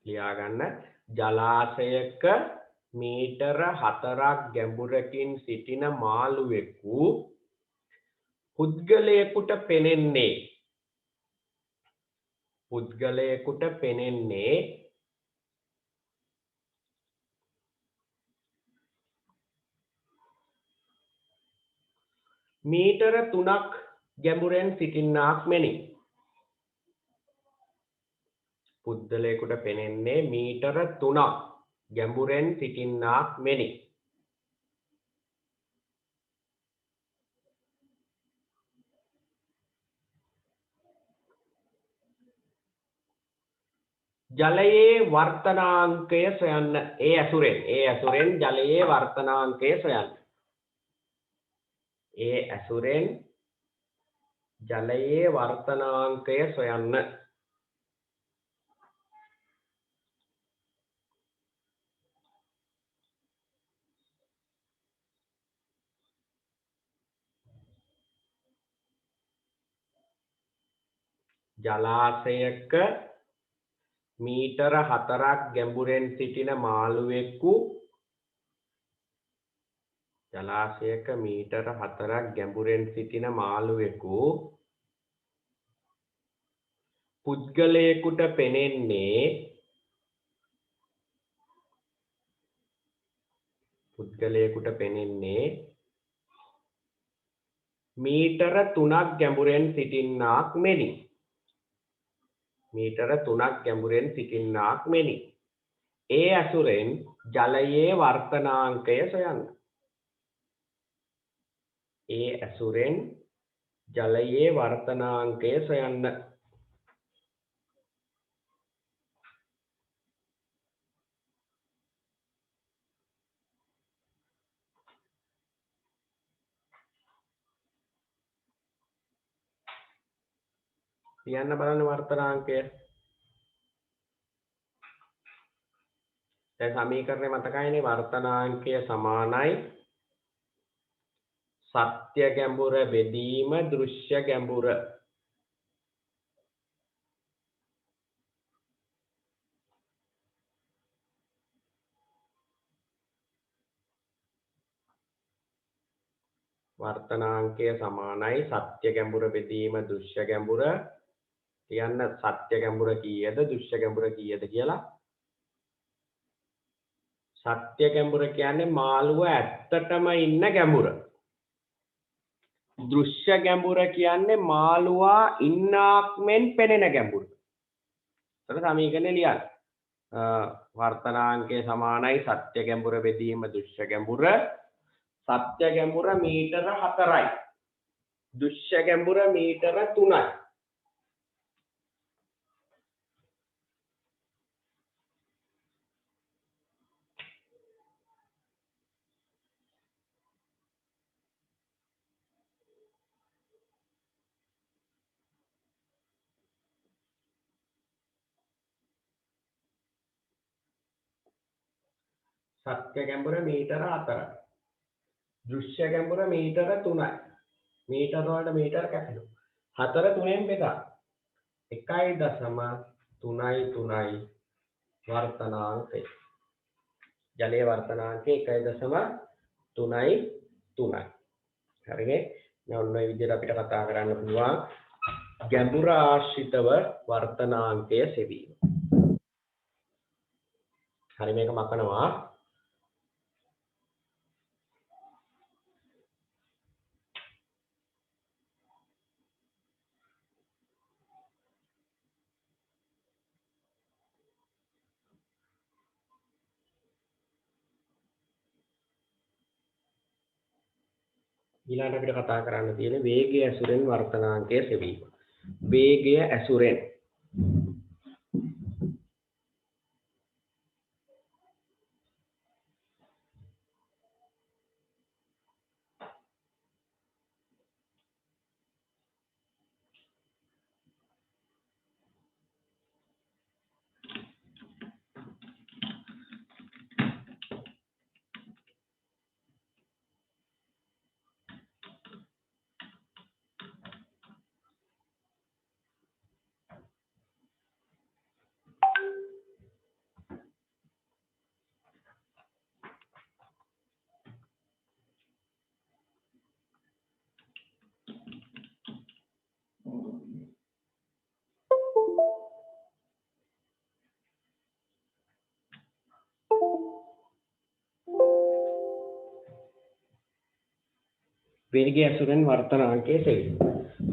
ලියා ගන්න. ජලාශයක මීටර 4ක් ගැඹුරකින් සිටින මාළුවෙකු පුද්ගලයෙකුට පෙනෙන්නේ මීටර 3ක් ගැඹුරෙන් සිටින්නාක් මෙනි. පුද්ගලයෙකුට පෙනෙන්නේ මීටර 3ක් ගැඹුරෙන් සිටින්නාක් මෙනි. ජලයේ වර්තනාංකය සොයන්න. ඒ ඇසුරෙන් ජලයේ වර්තනාංකය සොයන්න. ඒ ඇසුරෙන් ජලයේ වර්තනාංකය සොයන්න. ජලාශයක මීටර 4ක් ගැඹුරෙන් සිටින මාළුවෙකු පුද්ගලයෙකුට පෙනෙන්නේ මීටර 3ක් ගැඹුරෙන් සිටින්නාක් මෙනි. ඒ ඇසුරෙන් ජලයේ වර්තනාංකය සොයන්න. ලියන්න බලන්න වර්තනාංකය. දැන් සමීකරණය මතකයිනේ. වර්තනාංකය සමානයි සත්‍ය ගැඹුර බෙදීම දෘශ්‍ය ගැඹුර. වර්තනාංකය සමානයි සත්‍ය ගැඹුර බෙදීම දෘශ්‍ය ගැඹුර. කියන්න සත්‍ය ගැඹුර කීයද දෘශ්‍ය ගැඹුර කීයද කියලා. සත්‍ය ගැඹුර කියන්නේ මාළුව ඇත්තටම ඉන්න ගැඹුර. දෘශ්‍ය ගැඹුර කියන්නේ මාළුවා ඉන්නාක් මෙන් පෙනෙන ගැඹුර. එතන සමීකරණය ලියන්න. වර්තනාංකය සමානයි සත්‍ය ගැඹුර බෙදීම දෘශ්‍ය ගැඹුර. සත්‍ය ගැඹුර මීටර 4යි. දෘශ්‍ය ගැඹුර මීටර 3යි. සත්‍ය ගැඹුර මීටර 4යි. දෘශ්‍ය ගැඹුර මීටර 3යි. මීටර වලට මීටර කැපෙනවා. 4 3ෙන් බෙදා 1.33යි වර්තනාංකය. ජලයේ වර්තනාංකය 1.33යි. හරිනේ. දැන් ඔන්න ඔය විදිහට අපිට කතා කරන්න පුළුවන් ගැඹුර ආශ්‍රිතව වර්තනාංකය සෙවීම. හරි මේක මකනවා. ඊළඟට අපිට කතා කරන්න තියෙන්නේ වේගය ඇසුරෙන් වර්තනාංකය සෙවීම. වේගය ඇසුරෙන් වේගය ඇසුරෙන් වර්තනාංකය සෙවීම.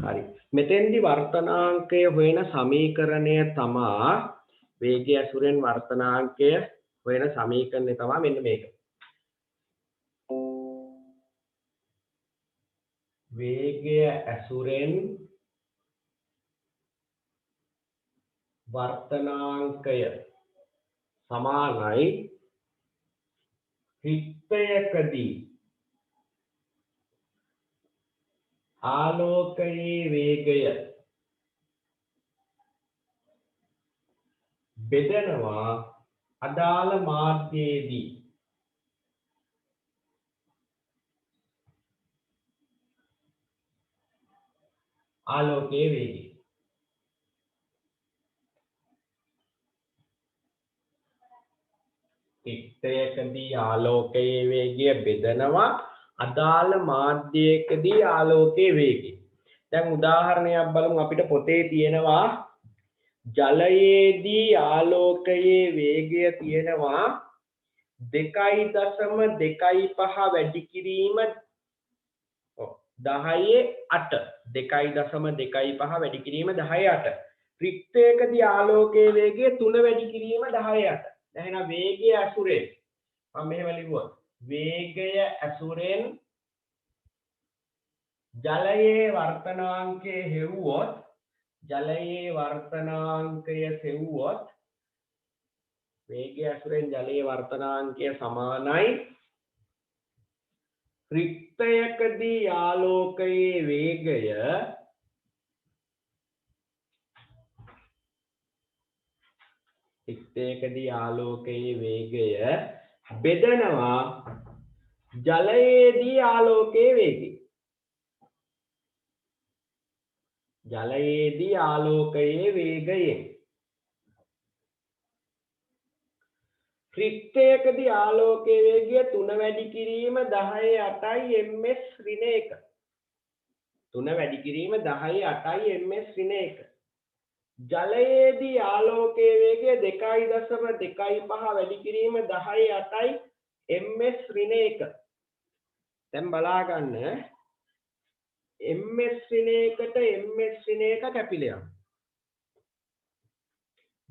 හරි. මෙතෙන්දි වර්තනාංකය හොයන සමීකරණය තමා වේගය ඇසුරෙන් වර්තනාංකය හොයන සමීකරණය තමා මෙන්න මේක. වේගය ඇසුරෙන් වර්තනාංකය සමානයි රික්තයකදී ආලෝකයේ වේගය බෙදනවා අදාළ මාධ්‍යයේදී. ආලෝකයේ වේගය රික්තයකදී ආලෝකයේ වේගය බෙදනවා අදාළ මාධ්‍යයකදී ආලෝකයේ වේගය. දැන් උදාහරණයක් බලමු. අපිට පොතේ තියෙනවා ජලයේදී ආලෝකයේ වේගය තියෙනවා 2.25 වැඩි කිරීම 10.8 2.25 වැඩි කිරීම 10.8 රික්තයකදී ආලෝකයේ වේගය 3 වැඩි කිරීම 10.8. එහෙනම් වේගය ඇසුරෙන් මම මෙහෙම ලිව්වා වේගය ඇසුරෙන් ජලයේ වර්තනාංකය හෙව්වොත් ජලයේ වර්තනාංකය සෙව්වොත් වේගය ඇසුරෙන් ජලයේ වර්තනාංකය සමානයි රික්තයකදී ආලෝකයේ වේගය රික්තයකදී ආලෝකයේ වේගය බෙදනවා ජලයේදී ආලෝකයේ වේගය. ජලයේදී ආලෝකයේ වේගයෙන් රික්තයකදී ආලෝකයේ වේගය 3 වැඩි කිරීම 10.8යි ms ඍණ 1. 3 වැඩි කිරීම 10.8යි ms ඍණ 1. ජලයේදී ආලෝකයේ වේගය 2.25 වැඩි කිරීම 10.8යි ms ඍණ 1. දැන් බලා ගන්න ms ඍණ 1ට ms ඍණ 1 කැපිලා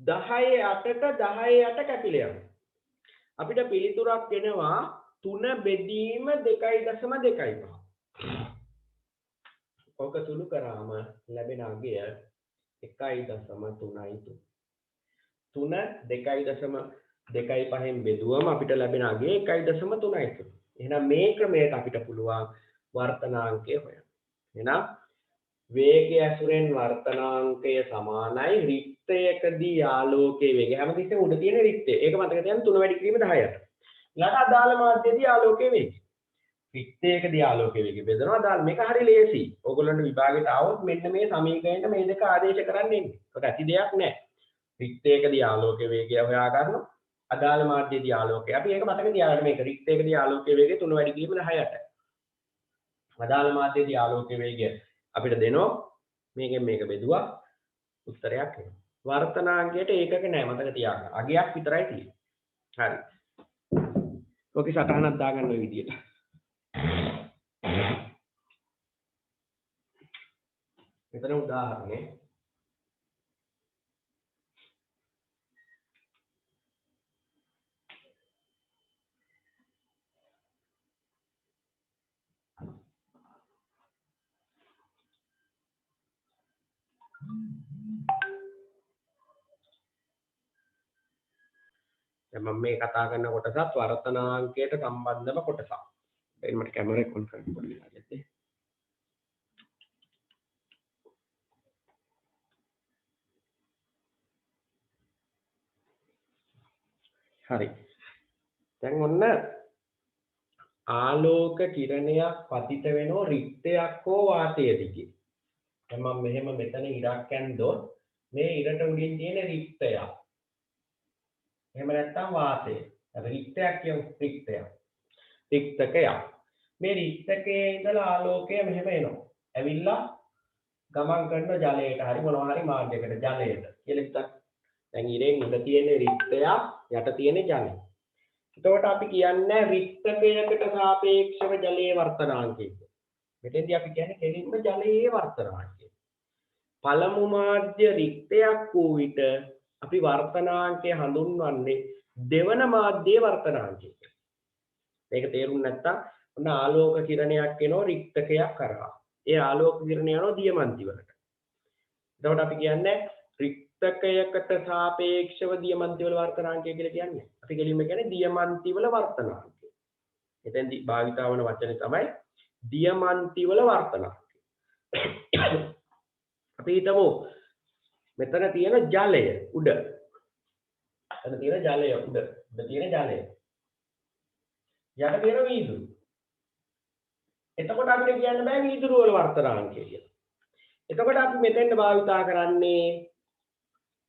යනවා. 10.8ට 10.8 කැපිලා යනවා. අපිට පිළිතුරක් එනවා 3 බෙදීම 2.25. ඕක සුළු කරාම ලැබෙන අගය 1.3යි. 3 2.25න් බෙදුවම අපිට ලැබෙන අගය 1.3යි. එහෙනම් මේ ක්‍රමයට අපිට පුළුවන් වර්තනාංකය හොයන්න. එහෙනම් වේගය ඇසුරෙන් වර්තනාංකය සමානයි රික්තයකදී ආලෝකයේ වේගය. හැමතිස්සෙම උඩ තියෙන රික්තය. ඒක මතක තියාගන්න 3 වැඩි කිරීම 10ට. ඊළඟ අදාළ මාධ්‍යයේදී ආලෝකයේ වේගය. රික්තයකදී ආලෝකයේ වේගය බෙදනවා අදාළ මේක හරි ලේසි. ඕගොල්ලන්ට විභාගයට આવොත් මෙන්න මේ සමීකරණයට මේ දෙක ආදේශ කරන්න එන්නේ. ඒක ඇති දෙයක් නෑ. රික්තයකදී ආලෝකයේ වේගය හොයා ගන්නවා. අදාළ මාධ්‍යයේදී ආලෝකය. අපි ඒක මතක තියාගන්න මේක රික්තයකදී ආලෝකයේ වේගය 3 වැඩි කිරීම 10ට. අදාළ මාධ්‍යයේදී ආලෝකයේ වේගය අපිට දෙනවා මේකෙන් මේක බෙදුවා උත්තරයක් එනවා. වර්තනාංකයට ඒකක නෑ මතක තියාගන්න. අගයක් විතරයි තියෙන්නේ. හරි. ඔකේ සටහනක් දාගන්න ඔය විදියට. මෙතන උදාහරණේ දැන් මම මේ කතා කරන කොටසත් වර්තනාංකයට සම්බන්ධව කොටසක්. දැන් මට කැමරා එක ඔන් කරන්න පොඩ්ඩක් ඉන්න. හරි. දැන් ඔන්න ආලෝක කිරණයක් පතිත වෙනෝ රික්තයක් හෝ වාතය දිගේ. දැන් මම මෙහෙම මෙතන ඉරක් ඇන්දොත් මේ ඉරට උඩින් තියෙන රික්තයක්. එහෙම නැත්නම් වාතය. අර රික්තයක් කියමු රික්තයක්. රික්තකයක්. මේ රික්තකයේ ඉඳලා ආලෝකය මෙහෙම එනවා. ඇවිල්ලා ගමන් කරන ජලයට හරි මොනවා හරි මාර්ගයකට ජලයට කියලා හිතන්න. දැන් ඉරෙන් උඩ තියෙන රික්තයක් යට තියෙන ජලය. එතකොට අපි කියන්නේ රික්තකයකට සාපේක්ෂව ජලයේ වර්තනාංකය. මෙතෙන්දී අපි කියන්නේ කෙලින්ම ජලයේ වර්තනාංකය. පළමු මාධ්‍ය රික්තයක් වූ විට අපි වර්තනාංකය හඳුන්වන්නේ දෙවන මාධ්‍යයේ වර්තනාංකය. මේක තේරුම් නැත්තම් ඔන්න ආලෝක කිරණයක් එනවා රික්තකයක් කරා. ඒ ආලෝක කිරණය යනවා දියමන්ති වලට. එතකොට අපි කියන්නේ රික්තකයකට සාපේක්ෂව දියමන්ති වල වර්තනාංකය කියලා කියන්නේ. අපි කෙලින්ම කියන්නේ දියමන්ති වල වර්තනාංකය. එතෙන්දී භාවිතා වන වචනේ තමයි දියමන්ති වල වර්තනාංකය. අපි හිතමු මෙතන තියෙන ජලය උඩ. මෙතන තියෙන ජලය උඩ. උඩ තියෙන ජලය. යට තියෙන වීදුරු. එතකොට අපිට කියන්න බෑ වීදුරු වල වර්තනාංකය කියලා. එතකොට අපි මෙතෙන්ද භාවිතා කරන්නේ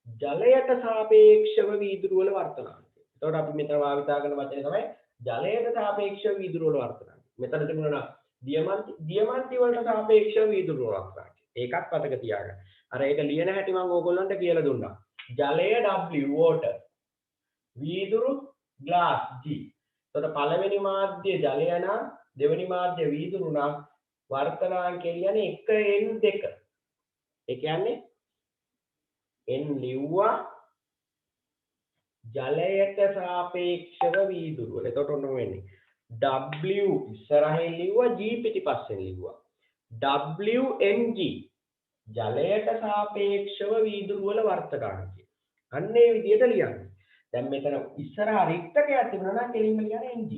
ජලයට සාපේක්ෂව වීදුරු වල වර්තනාංකය. එතකොට අපි මෙතන භාවිතා කරන වචනේ තමයි ජලයට සාපේක්ෂව වීදුරු වල වර්තනාංකය. මෙතන තිබුණා දියමන්ති වලට සාපේක්ෂව වීදුරු වල වර්තනාංකය. ඒකත් මතක තියාගන්න. අර ඒක ලියන හැටි මම ඕගොල්ලන්ට කියලා දුන්නා. ජලය W water. වීදුරු glass G. එතකොට පළවෙනි මාධ්‍ය ජලය නම් දෙවෙනි මාධ්‍ය වීදුරු නම් වර්තනාංකය කියන්නේ 1n2. ඒ කියන්නේ n ලිව්වා ජලයට සාපේක්ෂව වීදුරු වල. එතකොට ඔන්න වෙන්නේ W ඉස්සරහින් ලිව්වා G පිටිපස්සෙන් ලිව්වා. WNG ජලයට සාපේක්ෂව වීදුරු වල වර්තනාංකය. අන්න ඒ විදිහට ලියන්න. දැන් මෙතන ඉස්සරහා රික්තකයක් තිබුණා නම් කෙලින්ම ලියන්නේ NG.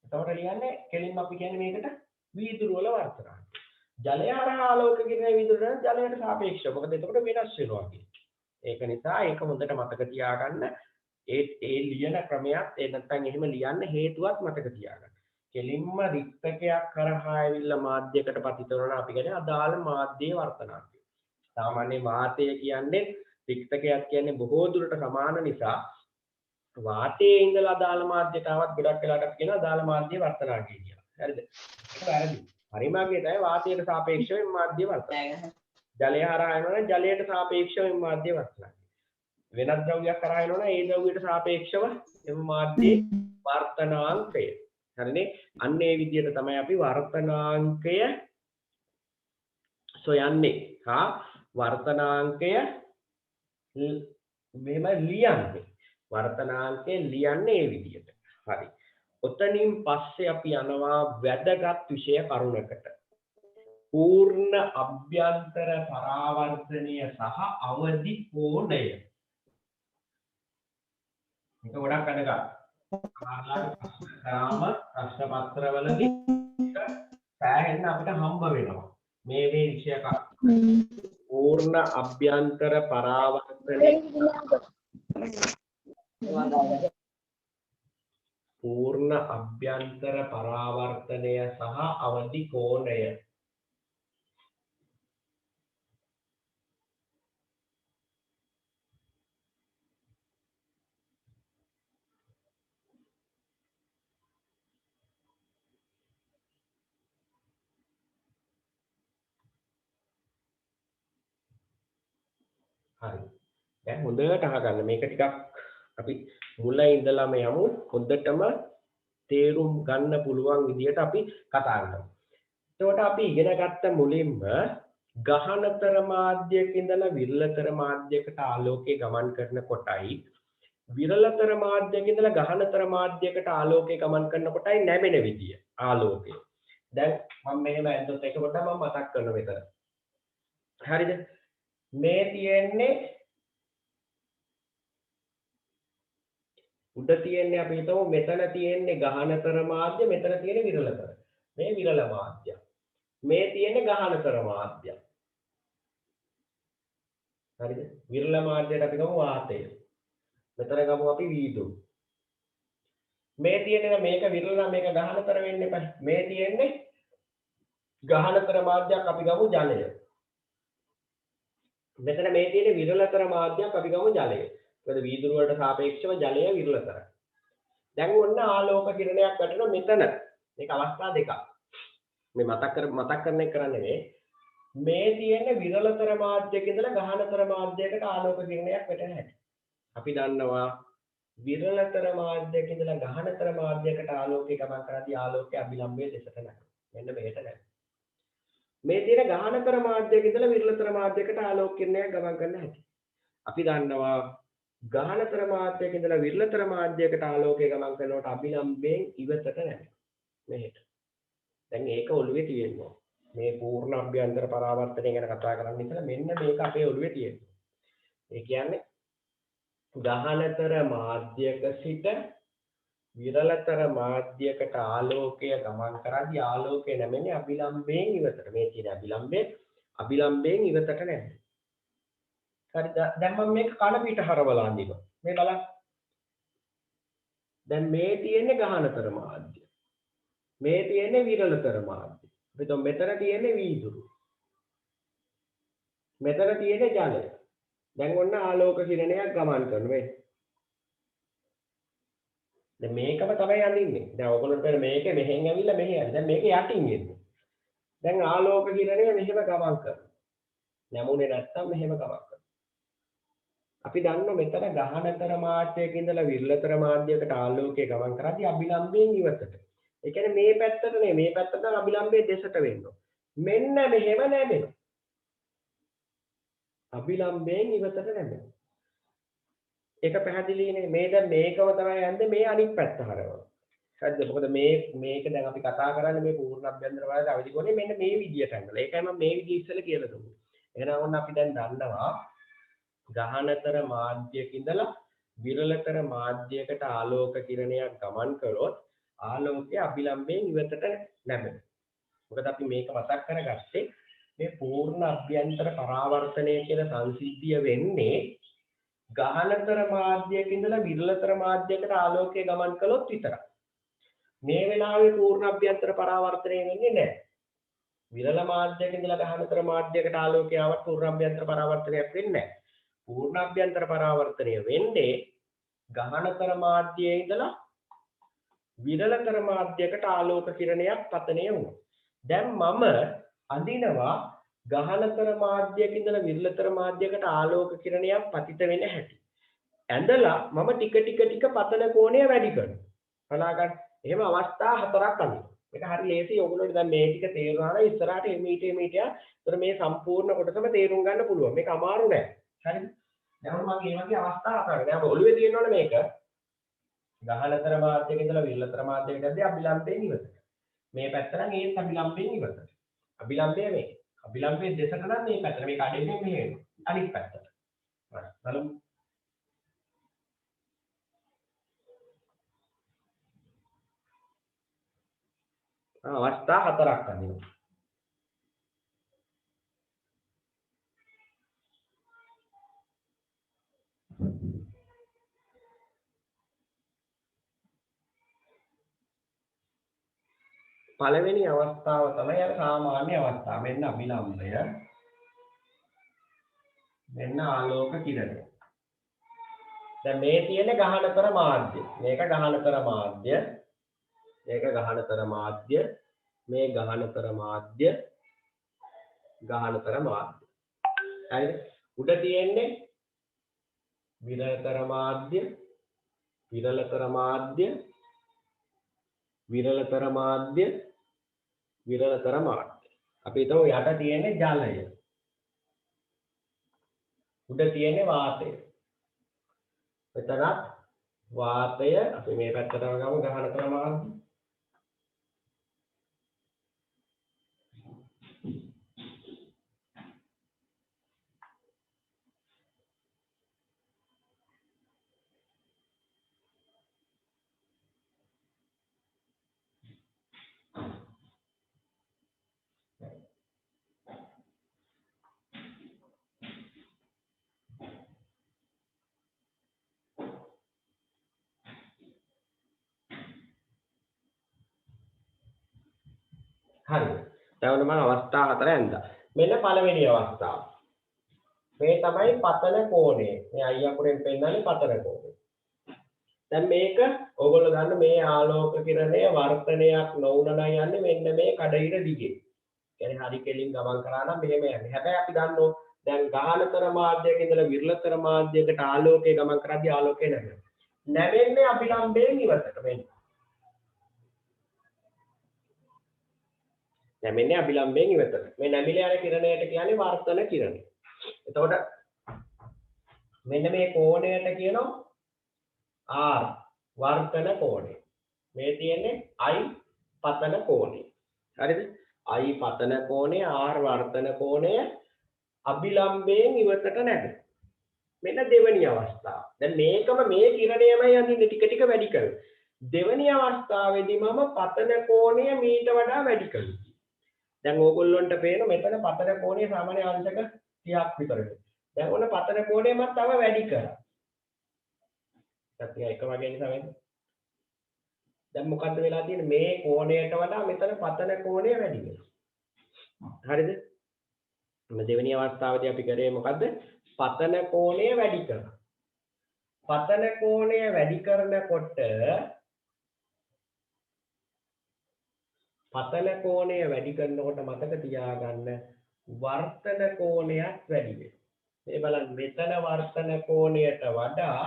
එතකොට ලියන්නේ කෙලින්ම අපි කියන්නේ මේකට වීදුරු වල වර්තනාංකය. ජලය හරහා ආලෝක කිරණ වීදුරු වල ජලයට සාපේක්ෂව. මොකද එතකොට වෙනස් වෙනවා කියන්නේ. ඒක නිසා ඒක හොඳට මතක තියාගන්න. ඒ ලියන ක්‍රමයක් ඒ නැත්නම් එහෙම ලියන්න හේතුවක් මතක තියාගන්න. කෙලින්ම රික්තකයක් කරහා ඇවිල්ලා මාධ්‍යයකට පතිත වෙනවා අපි කියන්නේ අදාළ මාධ්‍යයේ වර්තනාංකය. සාමාන්‍ය වාතය කියන්නේ රික්තකයක් කියන්නේ බොහෝ දුරට සමාන නිසා වාතයේ ඉඳලා අදාළ මාධ්‍යයට આવත් ගොඩක් වෙලාට කියන අදාළ මාධ්‍යයේ වර්තනාංකය කියලා. හරිද? ඒක වැරදි. පරිමාර්ගය තමයි වාතයට සාපේක්ෂව මාධ්‍ය වර්තනාංකය. ජලය හරහා යනවනම් ජලයට සාපේක්ෂව මාධ්‍ය වර්තනාංකය. වෙනත් ද්‍රව්‍යයක් කරා යනවනම් ඒ ද්‍රව්‍යයට සාපේක්ෂව එම මාධ්‍යයේ වර්තනාංකය. හරිනේ? අන්න ඒ විදිහට තමයි අපි වර්තනාංකය සොයන්නේ. වර්තනාංකය මෙහෙම ලියන්නේ. වර්තනාංකය ලියන්නේ මේ විදිහට. හරි. ඔතනින් පස්සේ අපි යනවා වැදගත් විෂය කරුණකට. පූර්ණ අභ්‍යන්තර පරාවර්තනය සහ අවදි කෝණය. මේක ගොඩක් වැදගත්. ප්‍රශ්න පත්‍රවලදී සෑහෙන්න අපිට හම්බ වෙනවා. මේ විෂය පූර්ණ අභ්‍යන්තර පරාවර්තනය පූර්ණ අභ්‍යන්තර පරාවර්තනය සහ අවදි කෝණය. හරි. දැන් හොඳට අහගන්න. මේක ටිකක් අපි මුල ඉඳලාම යමු. හොඳටම තේරුම් ගන්න පුළුවන් විදිහට අපි කතා කරමු. එතකොට අපි ඉගෙන ගත්ත මුලින්ම ගහනතර මාධ්‍යයක ඉඳලා විරලතර මාධ්‍යයකට ආලෝකය ගමන් කරන කොටයි විරලතර මාධ්‍යයක ඉඳලා ගහනතර මාධ්‍යයකට ආලෝකය ගමන් කරන කොටයි නැමෙන විදිය ආලෝකය. දැන් මම මෙහෙම ඇද්දොත් ඒක පොඩ්ඩක් මම මතක් කරනවා මෙතන. හරිද? මේ තියෙන්නේ උඩ තියෙන්නේ අපි හිතමු මෙතන තියෙන්නේ ගහනතර මාධ්‍ය මෙතන තියෙන්නේ විරලතර. මේ විරල මාධ්‍ය. මේ තියෙන්නේ ගහනතර මාධ්‍ය. හරිද? විරල මාධ්‍යයට අපි ගමු වාතය. මෙතන ගමු අපි වීදුරු. මේ තියෙන්නේ මේක විරල නම් මේක ගහනතර වෙන්නේ නැහැ. මේ තියෙන්නේ ගහනතර මාධ්‍යයක් අපි ගමු ජලය. මෙතන මේ තියෙන විරලතර මාධ්‍යයක් අපි ගමු ජලය. මොකද වීදුරු වලට සාපේක්ෂව ජලය විරලතරයි. දැන් ඔන්න ආලෝක කිරණයක් වැටෙනවා මෙතන. මේක අවස්ථා දෙකක්. මේ මතක් කරන එක කරන්නේ මේ තියෙන විරලතර මාධ්‍යයක ඉඳලා ගහනතර මාධ්‍යයකට ආලෝක කිරණයක් වැටෙන හැටි. අපි දන්නවා විරලතර මාධ්‍යයක ඉඳලා ගහනතර මාධ්‍යයකට ආලෝකය ගමන් කරද්දී ආලෝකයේ අභිලම්බයේ දෙසට නැගෙනවා. මෙන්න මෙහෙට නැගෙනවා. මේ තියෙන ගහනතර මාධ්‍යයක ඉඳලා විරලතර මාධ්‍යයකට ආලෝක කිරණයක් ගමන් කරන හැටි. අපි දන්නවා ගහනතර මාධ්‍යයක ඉඳලා විරලතර මාධ්‍යයකට ආලෝකය ගමන් කරනකොට අභිලම්බයෙන් ඉවතට නැමෙනවා. මෙහෙට. දැන් ඒක ඔළුවේ තියෙනවා. මේ පූර්ණ අභ්‍යන්තර පරාවර්තනය ගැන කතා කරන්න ඉතල මෙන්න මේක අපේ ඔළුවේ තියෙනවා. ඒ කියන්නේ ගහනතර මාධ්‍යක සිට විරලතර මාධ්‍යකට ආලෝකය ගමන් කරද්දී ආලෝකය නැමෙන්නේ අභිලම්බයෙන් ඉවතට. මේ තියෙන අභිලම්බයෙන් ඉවතට නැමෙනවා. හරි දැන් මම මේක කන පිට හරවලා අඳිනවා. මේ බලන්න. දැන් මේ තියෙන්නේ ගහනතර මාධ්‍ය. මේ තියෙන්නේ විරලතර මාධ්‍ය. එතකොට මෙතන තියෙන්නේ වීදුරු. මෙතන තියෙන්නේ ජලය. දැන් ඔන්න ආලෝක කිරණයක් ගමන් කරනවා මේ. දැන් මේකම තමයි අඳින්නේ. දැන් ඔයගොල්ලන්ට පේන මේකේ මෙහෙන් ඇවිල්ලා මෙහෙ යන්නේ. දැන් මේක යටින් එන්නේ. දැන් ආලෝක කිරණය මෙහෙම ගමන් කරනවා. නැමුනේ නැත්තම් මෙහෙම ගමන් කරනවා. අපි දන්නවා මෙතන ගහනතර මාධ්‍යයක ඉඳලා විරලතර මාධ්‍යයකට ආලෝකය ගමන් කරද්දී අභිලම්බයෙන් ඉවතට. ඒ කියන්නේ මේ පැත්තට නේ මේ පැත්තට අභිලම්බයේ දෙසට වෙන්න. මෙන්න මෙහෙම නැමෙනවා. අභිලම්බයෙන් ඉවතට නැමෙනවා. ඒක පැහැදිලිනේ මේ දැන් මේකම තමයි යන්නේ මේ අනිත් පැත්ත හරවනවා. හරිද? මොකද මේක දැන් අපි කතා කරන්නේ මේ පූර්ණ අභ්‍යන්තර වාදයේ අවදි කොනේ මෙන්න මේ විදියට ඇංගල. ඒකයි මම මේ විදිය ඉස්සෙල්ලා කියලා දුන්නේ. එහෙනම් ඔන්න අපි දැන් දන්නවා ගහනතර මාධ්‍යයක ඉඳලා විරලතර මාධ්‍යයකට ආලෝක කිරණයක් ගමන් කළොත් ආලෝකය අභිලම්බයෙන් ඉවතට නැමෙනවා. මොකද අපි මේක මතක් කරගත්තේ මේ පූර්ණ අභ්‍යන්තර පරාවර්තනය කියන සංසිද්ධිය වෙන්නේ ගහනතර මාධ්‍යයක ඉඳලා විරලතර මාධ්‍යයකට ආලෝකය ගමන් කළොත් විතරයි. මේ වෙලාවේ පූර්ණ අභ්‍යන්තර පරාවර්තනය වෙන්නේ නැහැ. විරල මාධ්‍යයක ඉඳලා ගහනතර මාධ්‍යයකට ආලෝකය ආවත් පූර්ණ අභ්‍යන්තර පරාවර්තනයක් වෙන්නේ නැහැ. පූර්ණ අභ්‍යන්තර පරාවර්තනය වෙන්නේ ගහනතර මාධ්‍යයේ ඉඳලා විරලතර මාධ්‍යයකට ආලෝක කිරණයක් පතනය වුණා. දැන් මම අඳිනවා ගහනතර මාධ්‍යයක ඉඳලා විරලතර මාධ්‍යයකට ආලෝක කිරණයක් පතිත වෙන හැටි. ඇඳලා මම ටික ටික පතන කෝණය වැඩි කරනවා. බලා ගන්න. එහෙම අවස්ථා හතරක් අඳිනවා. මේක හරි ලේසියි. ඔයගොල්ලෝ දැන් මේ ටික තේරුණා නම් ඉස්සරහට එමීට ඒතර මේ සම්පූර්ණ කොටසම තේරුම් ගන්න පුළුවන්. මේක අමාරු නෑ. හරිද? දැන් මම මේ වගේ අවස්ථා හතරක්. දැන් ඔළුවේ තියෙනවනේ මේක. ගහනතර මාධ්‍යයක ඉඳලා විරලතර මාධ්‍යයකට යද්දී අභිලම්බයෙන් ඉවතට. මේ පැත්ත නම් ඒත් අභිලම්බයෙන් ඉවතට. අභිලම්බය මේ. අභිලම්බයේ දෙසට නම් මේ පැත්තට. මේක අඩේන්නේ මෙහෙ වෙනවා. අනිත් පැත්තට. හරි. බලමු. අවස්ථා හතරක් අඳිනවා. පළවෙනි අවස්ථාව තමයි අර සාමාන්‍ය අවස්ථාව. මෙන්න අභිලම්බය. මෙන්න ආලෝක කිරණය. දැන් මේ තියෙන ගහනතර මාධ්‍ය. මේක ගහනතර මාධ්‍ය. මේක ගහනතර මාධ්‍ය. මේ ගහනතර මාධ්‍ය. ගහනතර මාධ්‍ය. හරිද? උඩ තියෙන්නේ විරලතර මාධ්‍ය. විරලතර මාධ්‍ය. විරලතර මාධ්‍ය. විරලතර මාධ්‍ය. අපි හිතමු යට තියෙන්නේ ජලය. උඩ තියෙන්නේ වාතය. මෙතනත් වාතය අපි මේ පැත්තටම ගමු ගහනතර මාධ්‍ය. හරි. දැන් මම අවස්ථා හතර ඇඳලා. මෙන්න පළවෙනි අවස්ථාව. මේ තමයි පතන කෝණය. මේ අය අකුරෙන් පෙන්නන්නේ පතන කෝණය. දැන් මේක ඕගොල්ලෝ ගන්න මේ ආලෝක කිරණය වර්තනයක් නොවුනනම් යන්නේ මෙන්න මේ කඩිර දිගේ. කියන්නේ හරි කෙලින් ගමන් කරා නම් මෙහෙම යන්නේ. හැබැයි අපි දන්නෝ දැන් ගහනතර මාධ්‍යයක ඉඳලා විරලතර මාධ්‍යයකට ආලෝකය ගමන් කරද්දී ආලෝකය නැවෙනවා. නැවෙන්නේ අභිලම්බයෙන් ඉවතට වෙන්නේ. දැන් මෙන්න අභිලම්බයෙන් ඉවතට. මේ නැමිල යන කිරණයට කියන්නේ වර්තන කිරණය. එතකොට මෙන්න මේ කෝණයට කියනවා R වර්තන කෝණය. මේ තියෙන්නේ I පතන කෝණය. හරිද? I පතන කෝණය R වර්තන කෝණය අභිලම්බයෙන් ඉවතට නැගෙනවා. මෙන්න දෙවෙනි අවස්ථාව. දැන් මේකම මේ කිරණයමයි යන්නේ ටික ටික වැඩි කරලා. දෙවෙනි අවස්ථාවේදී මම පතන කෝණය මීට වඩා වැඩි කරනවා. දැන් ඕගොල්ලන්ට පේන මෙතන පතන කෝණය සාමාන්‍ය අංශක 30ක් විතර. දැන් ඔන්න පතන කෝණය මම තව වැඩි කරා. සත්‍ය එක වගේ නිසා වෙන්නේ. දැන් මොකද්ද වෙලා තියෙන්නේ මේ කෝණයට වඩා මෙතන පතන කෝණය වැඩි වෙනවා. හරිද? මේ දෙවෙනි අවස්ථාවේදී අපි කරේ මොකද්ද? පතන කෝණය වැඩි කරා. පතන කෝණය වැඩි කරනකොට මතක තියාගන්න වර්තන කෝණයක් වැඩි වෙනවා. මේ බලන්න මෙතන වර්තන කෝණයට වඩා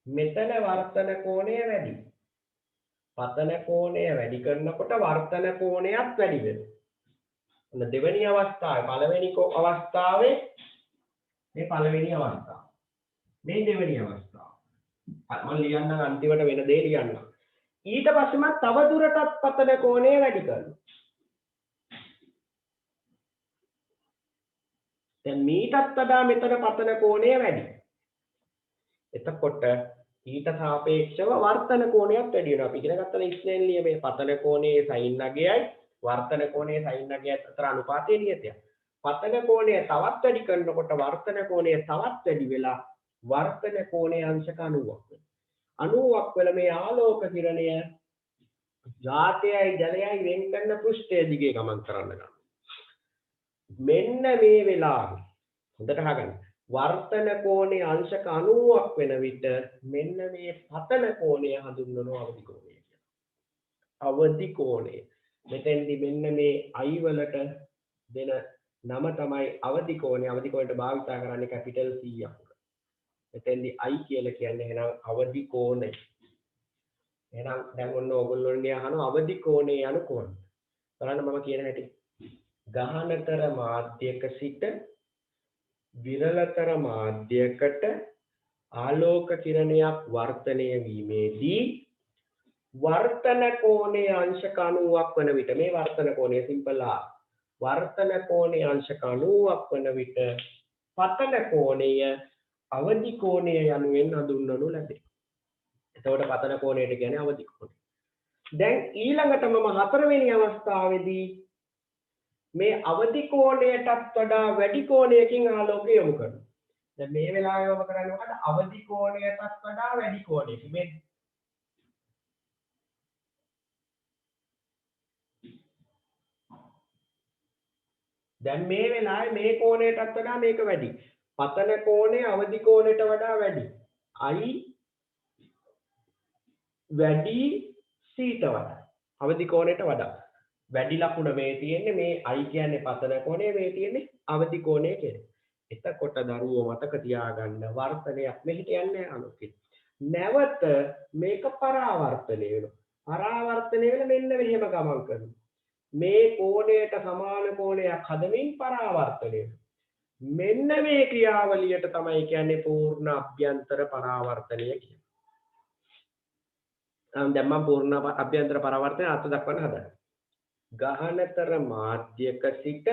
මෙතන වර්තන කෝණය වැඩි. පතන කෝණය වැඩි කරනකොට වර්තන කෝණයක් වැඩි වෙනවා. ඔන්න දෙවෙනි අවස්ථාවේ පළවෙනි අවස්ථාවේ මේ පළවෙනි අවස්ථාව. මේ දෙවෙනි අවස්ථාව. මම ලියන්න අන්තිමට වෙන දේ ලියන්න. ඊට පස්සේ මම තව දුරටත් පතන කෝණය වැඩි කරනවා. දැන් මීටත් වඩා මෙතන පතන කෝණය වැඩි. එතකොට ඊට සාපේක්ෂව වර්තන කෝණයක් වැඩි වෙනවා. අපි ඉගෙන ගත්තා ඉස්ලෙන් නියමයේ පතන කෝණයේ sin අගයයි වර්තන කෝණයේ sin අගයයි අතර අනුපාතය නියතයක්. පතන කෝණය තවත් වැඩි කරනකොට වර්තන කෝණය තවත් වැඩි වෙලා වර්තන කෝණය අංශක 90ක් වෙනවා. 90ක් වෙල මේ ආලෝක කිරණය ජාතයයි ජලයයි වෙන් කරන පෘෂ්ඨය දිගේ ගමන් කරන්න ගන්නවා. මෙන්න මේ වෙලාවේ හොඳට අහගන්න. වර්තන කෝණය අංශක 90ක් වෙන විට මෙන්න මේ පතන කෝණය හඳුන්වනවා අවදි කෝණය කියලා. අවදි කෝණය. මෙතෙන්දි මෙන්න මේ I වලට දෙන නම තමයි අවදි කෝණය. අවදි කෝණයට භාවිතා කරන්නේ කැපිටල් C අකුර. මෙතෙන්දි I කියලා කියන්නේ එහෙනම් අවදි කෝණය. එහෙනම් දැන් ඔන්න ඕගොල්ලෝනේ අහනවා අවදි කෝණය යනු කොහොමද? බලන්න මම කියන හැටි. ගහනතර මාධ්‍යක සිට විරලතර මාධ්‍යයකට ආලෝක කිරණයක් වර්තනය වීමේදී වර්තන කෝණයේ අංශක 90ක් වන විට මේ වර්තන කෝණය සිම්පල් R වර්තන කෝණයේ අංශක 90ක් වන විට පතන කෝණය අවදි කෝණය යනුවෙන් හඳුන්වනු ලැබේ. එතකොට පතන කෝණයට කියන්නේ අවදි කෝණය. දැන් ඊළඟට මම හතරවෙනි අවස්ථාවේදී මේ අවදි කෝණයටත් වඩා වැඩි කෝණයකින් ආලෝකය යොමු කරනවා. දැන් මේ වෙලාවේ ඔබ කරන්නේ මොකද? අවදි කෝණයටත් වඩා වැඩි කෝණයකින් මේ දැන් මේ වෙලාවේ මේ කෝණයටත් වඩා මේක වැඩි. පතන කෝණය අවදි කෝණයට වඩා වැඩි. I වැඩි C ට වඩා. අවදි කෝණයට වඩා. වැඩි ලකුණ මේ තියෙන්නේ මේ I කියන්නේ පතන කෝණය මේ තියෙන්නේ අවදි කෝණය කියන්නේ. එතකොට දරුවෝ මතක තියාගන්න වර්තනයක් මෙහෙට යන්නේ අනුකේ. නැවත මේක පරාවර්තනය වෙනවා. පරාවර්තනය වෙන මෙන්න මෙහෙම ගමන් කරනවා. මේ කෝණයට සමාන කෝණයක් හදමින් පරාවර්තනය වෙනවා. මෙන්න මේ ක්‍රියාවලියට තමයි කියන්නේ පූර්ණ අභ්‍යන්තර පරාවර්තනය කියන්නේ. දැන් මම පූර්ණ අභ්‍යන්තර පරාවර්තනය අර්ථ දක්වන්න හදන්නේ. ගහනතර මාධ්‍යක සිට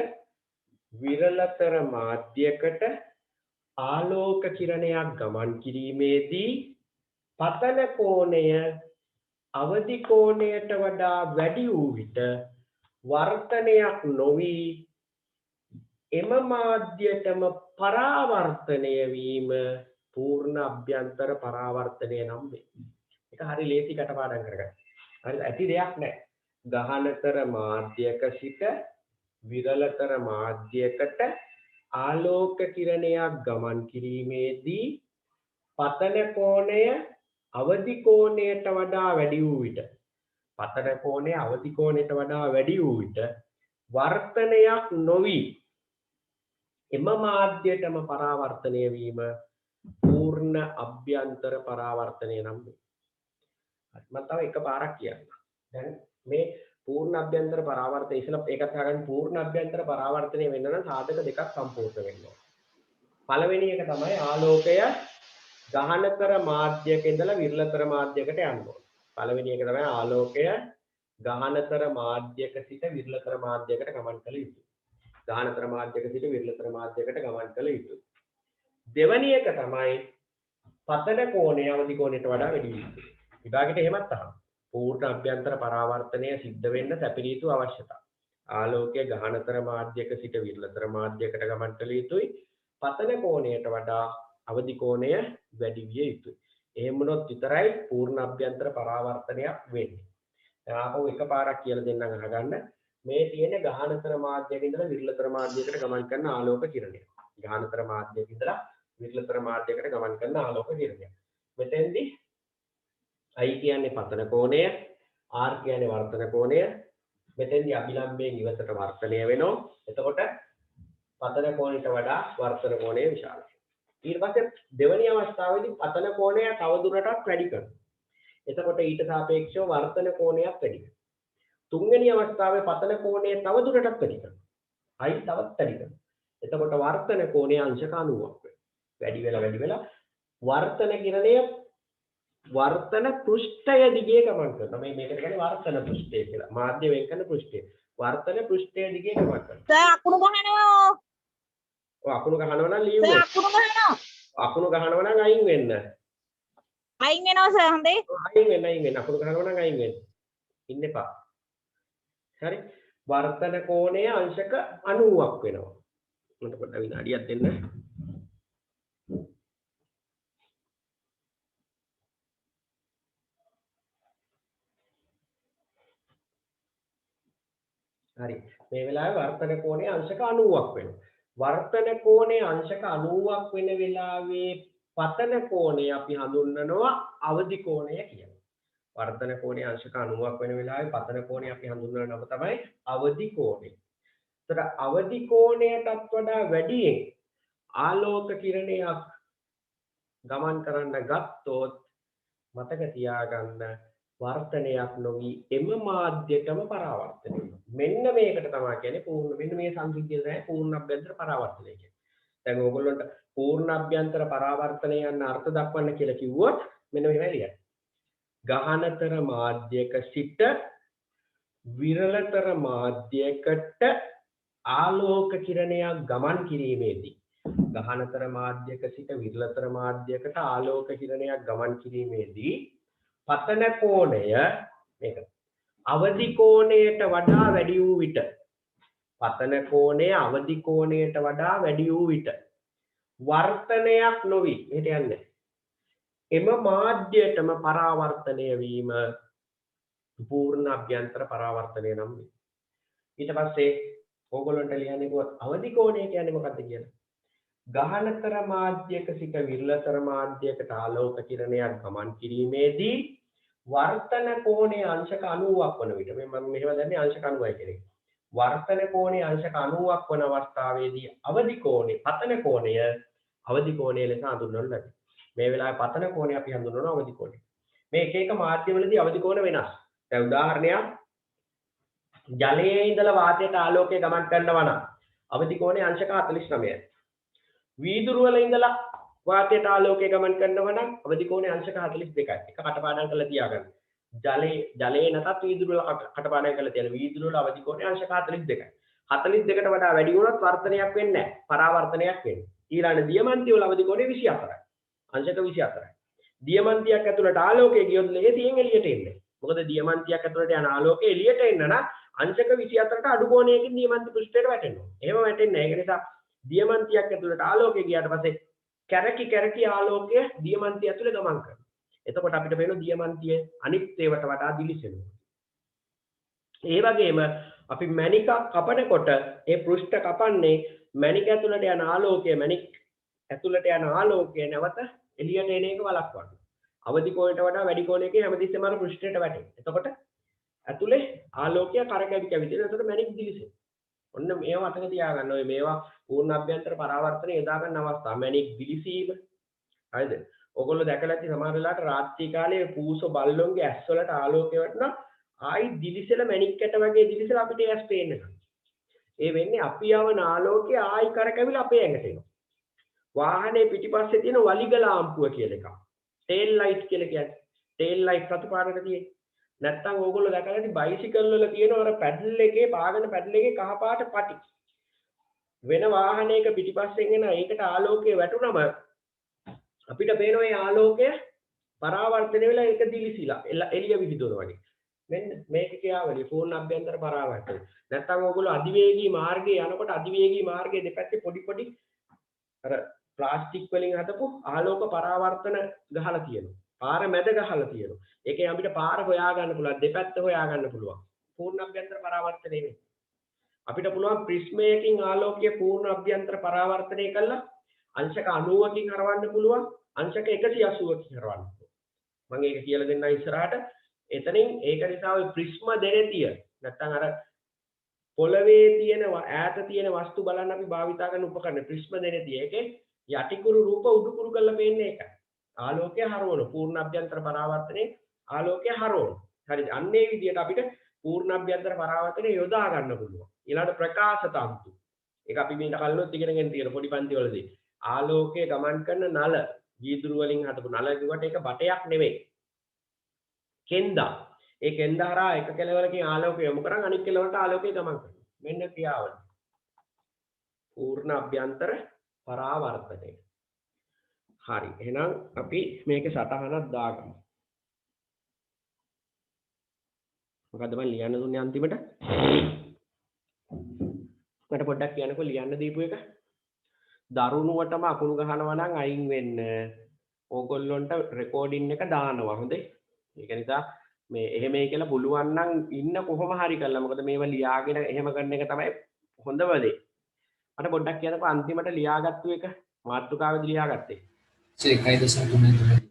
විරලතර මාධ්‍යකට ආලෝක කිරණයක් ගමන් කිරීමේදී පතන කෝණය අවදි කෝණයට වඩා වැඩි වූ විට වර්තනයක් නොවි එම මාධ්‍යයටම පරාවර්තනය වීම පූර්ණ අභ්‍යන්තර පරාවර්තනය නම් වේ. ඒක හරි ලේසි කටපාඩම් කරගන්න. හරි ඇති දෙයක් නැහැ. ගහනතර මාධ්‍යක සිට විරලතර මාධ්‍යකට ආලෝක කිරණයක් ගමන් කිරීමේදී පතන කෝණය අවදි කෝණයට වඩා වැඩි වූ විට පතන කෝණය අවදි කෝණයට වඩා වැඩි වූ විට වර්තනයක් නොවි එම මාධ්‍යයටම පරාවර්තනය වීම පූර්ණ පූර්ණ අභ්‍යන්තර පරාවර්තනය නම් වේ. මම තව එකපාරක් කියන්නම්. දැන් මේ පූර්ණ අභ්‍යන්තර පරාවර්තනය ඉස්සෙල්ලා ඒකත් අහගන්න. පූර්ණ අභ්‍යන්තර පරාවර්තනය වෙන්න නම් සාධක දෙකක් සම්පූර්ණ වෙන්න ඕන. පළවෙනි එක තමයි ආලෝකය ගහනතර මාධ්‍යයක ඉඳලා විරලතර මාධ්‍යයකට යන්න ඕන. පළවෙනි එක තමයි ආලෝකය ගහනතර මාධ්‍යයක සිට විරලතර මාධ්‍යයකට ගමන් කළ යුතුයි. ගහනතර මාධ්‍යයක සිට විරලතර මාධ්‍යයකට ගමන් කළ යුතුයි. දෙවැනි එක තමයි පතන කෝණය අවදි කෝණයට වඩා වැඩි යුතුයි. විභාගෙට එහෙමත් අහනවා. පූර්ණ අභ්‍යන්තර පරාවර්තනය සිද්ධ වෙන්න සැපිරිය යුතු අවශ්‍යතා. ආලෝකය ගහනතර මාධ්‍යයක සිට විරලතර මාධ්‍යයකට ගමන් කළ යුතුයි. පතන කෝණයට වඩා අවදි කෝණය වැඩි විය යුතුයි. එහෙම වුණොත් විතරයි පූර්ණ අභ්‍යන්තර පරාවර්තනයක් වෙන්නේ. දැන් ආපහු එකපාරක් කියලා දෙන්නම් අහගන්න. මේ තියෙන ගහනතර මාධ්‍යයක ඉඳලා විරලතර මාධ්‍යයකට ගමන් කරන ආලෝක කිරණය. ගහනතර මාධ්‍යයක ඉඳලා විරලතර මාධ්‍යයකට ගමන් කරන ආලෝක කිරණය. මෙතෙන්දී I කියන්නේ පතන කෝණය, R කියන්නේ වර්තන කෝණය. මෙතෙන්දී අභිලම්බයෙන් ඉවතට වර්තනය වෙනවා. එතකොට පතන කෝණයට වඩා වර්තන කෝණය විශාලයි. ඊට පස්සේ දෙවෙනි අවස්ථාවේදී පතන කෝණය තවදුරටත් වැඩි කරනවා. එතකොට ඊට සාපේක්ෂව වර්තන කෝණයක් වැඩි වෙනවා. තුන්වෙනි අවස්ථාවේ පතන කෝණය තවදුරටත් වැඩි කරනවා. I තවත් වැඩි කරනවා. එතකොට වර්තන කෝණය අංශක 90ක් වෙනවා. වැඩි වෙලා වර්තන කිරණය වර්තන පෘෂ්ඨය දිගේ ගමන් කරනවා. මේකට කියන්නේ වර්තන පෘෂ්ඨය කියලා. මාධ්‍ය වෙන් කරන පෘෂ්ඨය. වර්තන පෘෂ්ඨය දිගේ ගමන් කරනවා. සර් අකුණු ගහනවා. ඔව් අකුණු ගහනවා නම් ලියුම. සර් අකුණු ගහනවා. අකුණු ගහනවා නම් අයින් වෙන්න. අයින් වෙනවා සර් හොඳේ. අයින් වෙන්න. අකුණු ගහනවා නම් අයින් වෙන්න. ඉන්න එපා. හරි. වර්තන කෝණය අංශක 90ක් වෙනවා. මට පොඩ්ඩක් විනාඩියක් දෙන්න. හරි. මේ වෙලාවේ වර්තන කෝණය අංශක 90ක් වෙනවා. වර්තන කෝණය අංශක 90ක් වෙන වෙලාවේ පතන කෝණය අපි හඳුන්වනවා අවදි කෝණය කියලා. වර්තන කෝණය අංශක 90ක් වෙන වෙලාවේ පතන කෝණය අපි හඳුන්වන නම තමයි අවදි කෝණය. ඒතර අවදි කෝණයටත් වඩා වැඩියෙන් ආලෝක කිරණයක් ගමන් කරන්න ගත්තොත් මතක තියාගන්න වර්තනයක් නොවි එම මාධ්‍යකම පරාවර්තනය වෙනවා. මෙන්න මේකට තමයි කියන්නේ පූර්ණ මෙන්න මේ සංසිද්ධිය තමයි පූර්ණ අභ්‍යන්තර පරාවර්තනය කියන්නේ. දැන් ඕගොල්ලන්ට පූර්ණ අභ්‍යන්තර පරාවර්තනය යන අර්ථ දක්වන්න කියලා කිව්වොත් මෙන්න මෙහෙමයි ලියන්නේ. ගහනතර මාධ්‍යක සිට විරලතර මාධ්‍යයකට ආලෝක කිරණයක් ගමන් කිරීමේදී ගහනතර මාධ්‍යක සිට විරලතර මාධ්‍යයකට ආලෝක කිරණයක් ගමන් කිරීමේදී පතන කෝණය මේක අවදි කෝණයට වඩා වැඩි වූ විට පතන කෝණය අවදි කෝණයට වඩා වැඩි වූ විට වර්තනයක් නොවි මෙහෙට යන්නේ එම මාධ්‍යයටම පරාවර්තනය වීම පූර්ණ අභ්‍යන්තර පරාවර්තනය නම් වේ. ඊට පස්සේ ඕගොල්ලන්ට ලියන්නේ කොහොමද අවදි කෝණය කියන්නේ මොකක්ද කියලා? ගහනතර මාධ්‍යක සිට විරලතර මාධ්‍යයකට ආලෝක කිරණයක් ගමන් කිරීමේදී වර්තන කෝණය අංශක 90ක් වන විට මම මෙහෙම දන්නේ අංශක 90යි කියන එක. වර්තන කෝණය අංශක 90ක් වන අවස්ථාවේදී අවදි කෝණය පතන කෝණය අවදි කෝණය ලෙස හඳුන්වනු ලැබේ. මේ වෙලාවේ පතන කෝණය අපි හඳුන්වනවා අවදි කෝණය. මේ එක එක මාධ්‍යවලදී අවදි කෝණ වෙනස්. දැන් උදාහරණයක් ජලයේ ඉඳලා වාතයට ආලෝකය ගමන් කරනවා නම් අවදි කෝණය අංශක 49යි. වීදුරු වල ඉඳලා වාතයට ආලෝකය ගමන් කරනවා නම් අවදි කෝණය අංශක 42යි. එක කටපාඩම් කරලා තියාගන්න. ජලයේ නැතත් වීදුරු වල කටපාඩම් කරලා තියන වීදුරු වල අවදි කෝණය අංශක 42යි. 42කට වඩා වැඩි වුණොත් වර්තනයක් වෙන්නේ නැහැ. පරාවර්තනයක් වෙන්නේ. ඊළඟ දියමන්ති වල අවදි කෝණය 24යි. අංශක 24යි. දියමන්තියක් ඇතුළට ආලෝකය ගියොත් ලේසියෙන් එළියට එන්නේ. මොකද දියමන්තියක් ඇතුළට යන ආලෝකය එළියට එන්න නම් අංශක 24ට අඩු කෝණයකින් දියමන්ති පෘෂ්ඨයට වැටෙනවා. එහෙම වැටෙන්නේ නැහැ. ඒ නිසා දියමන්තියක් ඇතුළට ආලෝකය ගියාට පස්සේ කැරකි ආලෝකය දියමන්තිය ඇතුළේ ගමන් කරනවා. එතකොට අපිට පේනවා දියමන්තිය අනිත් ඒවාට වඩා දිලිසෙනවා. ඒ වගේම අපි මණිකක් කපනකොට ඒ පෘෂ්ඨ කපන්නේ මණික ඇතුළට යන ආලෝකය මණික ඇතුළට යන ආලෝකය නැවත එළියට එන එක වළක්වන්න. අවදි කෝණයට වඩා වැඩි කෝණයකින් හැමතිස්සෙම අර පෘෂ්ඨයට වැටෙනවා. එතකොට ඇතුළේ ආලෝකය කරකැවි කැවිදෙනවා. එතකොට මණික දිලිසෙනවා. ඔන්න මේවා අතක තියාගන්න. ඔය මේවා පූර්ණ අභ්‍යන්තර පරාවර්තනය යොදා ගන්න අවස්ථා. මණික් දිලිසීම, හරිද? ඔයගොල්ලෝ දැකලා ඇති සමහර වෙලාවට රාත්‍රී කාලේ පූසෝ බල්ලොන්ගේ ඇස් වලට ආලෝකය වටනවා. ආයි දිලිසෙල මැණික් කැට වගේ දිලිසෙල අපිට ඇස් පේන්න ගන්නවා. ඒ වෙන්නේ අපි යවන ආලෝකය ආයි කරකැවිලා අපේ ඇඟට එනවා. වාහනේ පිටිපස්සේ තියෙන වලිග ලාම්පුව කියලා එකක්. ටේල් ලයිට් කියලා කියන්නේ. ටේල් ලයිට් රතු පාටට තියෙන. නැත්තම් ඕගොල්ලෝ දැකලා ඇති බයිසිකල් වල තියෙන අර පැඩල් එකේ පාගන පැඩල් එකේ කහ පාට පටි. වෙන වාහනයක පිටිපස්සෙන් එන ඒකට ආලෝකය වැටුනම අපිට පේනවා මේ ආලෝකය පරාවර්තනය වෙලා ඒක දිලිසිලා එළිය විහිදුවනවා වගේ. මෙන්න මේක කියාවලිය පූර්ණ අභ්‍යන්තර පරාවර්තනය. නැත්තම් ඕගොල්ලෝ අධිවේගී මාර්ගයේ යනකොට අධිවේගී මාර්ගයේ දෙපැත්තේ පොඩි පොඩි අර ප්ලාස්ටික් වලින් හදපු ආලෝක පරාවර්තන ගහලා තියෙනවා. පාර මැද ගහලා තියෙනවා. ඒකෙන් අපිට පාර හොයා ගන්න පුළුවන්. දෙපැත්ත හොයා ගන්න පුළුවන්. පූර්ණ අභ්‍යන්තර පරාවර්තනය නෙමෙයි. අපිට පුළුවන් ප්‍රිස්මයකින් ආලෝකය පූර්ණ අභ්‍යන්තර පරාවර්තනය කළා අංශක 90කින් හරවන්න පුළුවන්. අංශක 180කින් හරවන්න පුළුවන්. මම ඒක කියලා දෙන්නම් ඉස්සරහට. එතනින් ඒක නිසා ওই ප්‍රිස්ම දෙරෙතිය නැත්තම් අර පොළවේ තියෙන ඈත තියෙන වස්තු බලන්න අපි භාවිතා කරන උපකරණ ප්‍රිස්ම දෙරෙතිය. ඒකේ යටිකුරු රූප උඩුකුරු කරලා පේන්නේ ඒකයි. ආලෝකය හරවන පූර්ණ අභ්‍යන්තර පරාවර්තනයේ ආලෝකය හරවන. හරිද? අන්න ඒ විදිහට අපිට පූර්ණ අභ්‍යන්තර පරාවර්තනය යොදා ගන්න පුළුවන්. ඊළඟට ප්‍රකාශ තන්තු. ඒක අපි මේ කලිනුත් ඉගෙනගෙන තියෙන පොඩි පන්ති වලදී. ආලෝකය ගමන් කරන නල වීදුරු වලින් හදපු නල කිව්වට ඒක බටයක් නෙවෙයි. කෙන්දා. ඒ කෙන්දා හරහා එක කෙළවරකින් ආලෝකය යොමු කරන් අනිත් කෙළවරට ආලෝකය ගමන් කරනවා. මෙන්න ක්‍රියාවලිය. පූර්ණ අභ්‍යන්තර පරාවර්තනය. හරි. එහෙනම් අපි මේකේ සටහනක් දාගමු. මොකද්ද මම ලියන්න දුන්නේ අන්තිමට? මට පොඩ්ඩක් කියන්නකෝ ලියන්න දීපු එක. දරුණුවටම අකුණු ගහනවා නම් අයින් වෙන්න. ඕගොල්ලොන්ට රෙකෝඩින් එක දානවා. හොඳේ. ඒක නිසා මේ එහෙමයි කියලා පුළුවන් නම් ඉන්න කොහොම හරි කරලා. මොකද මේවා ලියාගෙන එහෙම කරන එක තමයි හොඳම දේ. මට පොඩ්ඩක් කියන්නකෝ අන්තිමට ලියාගත්තු එක මාතෘකාවේදී ලියාගත්තේ. 1.3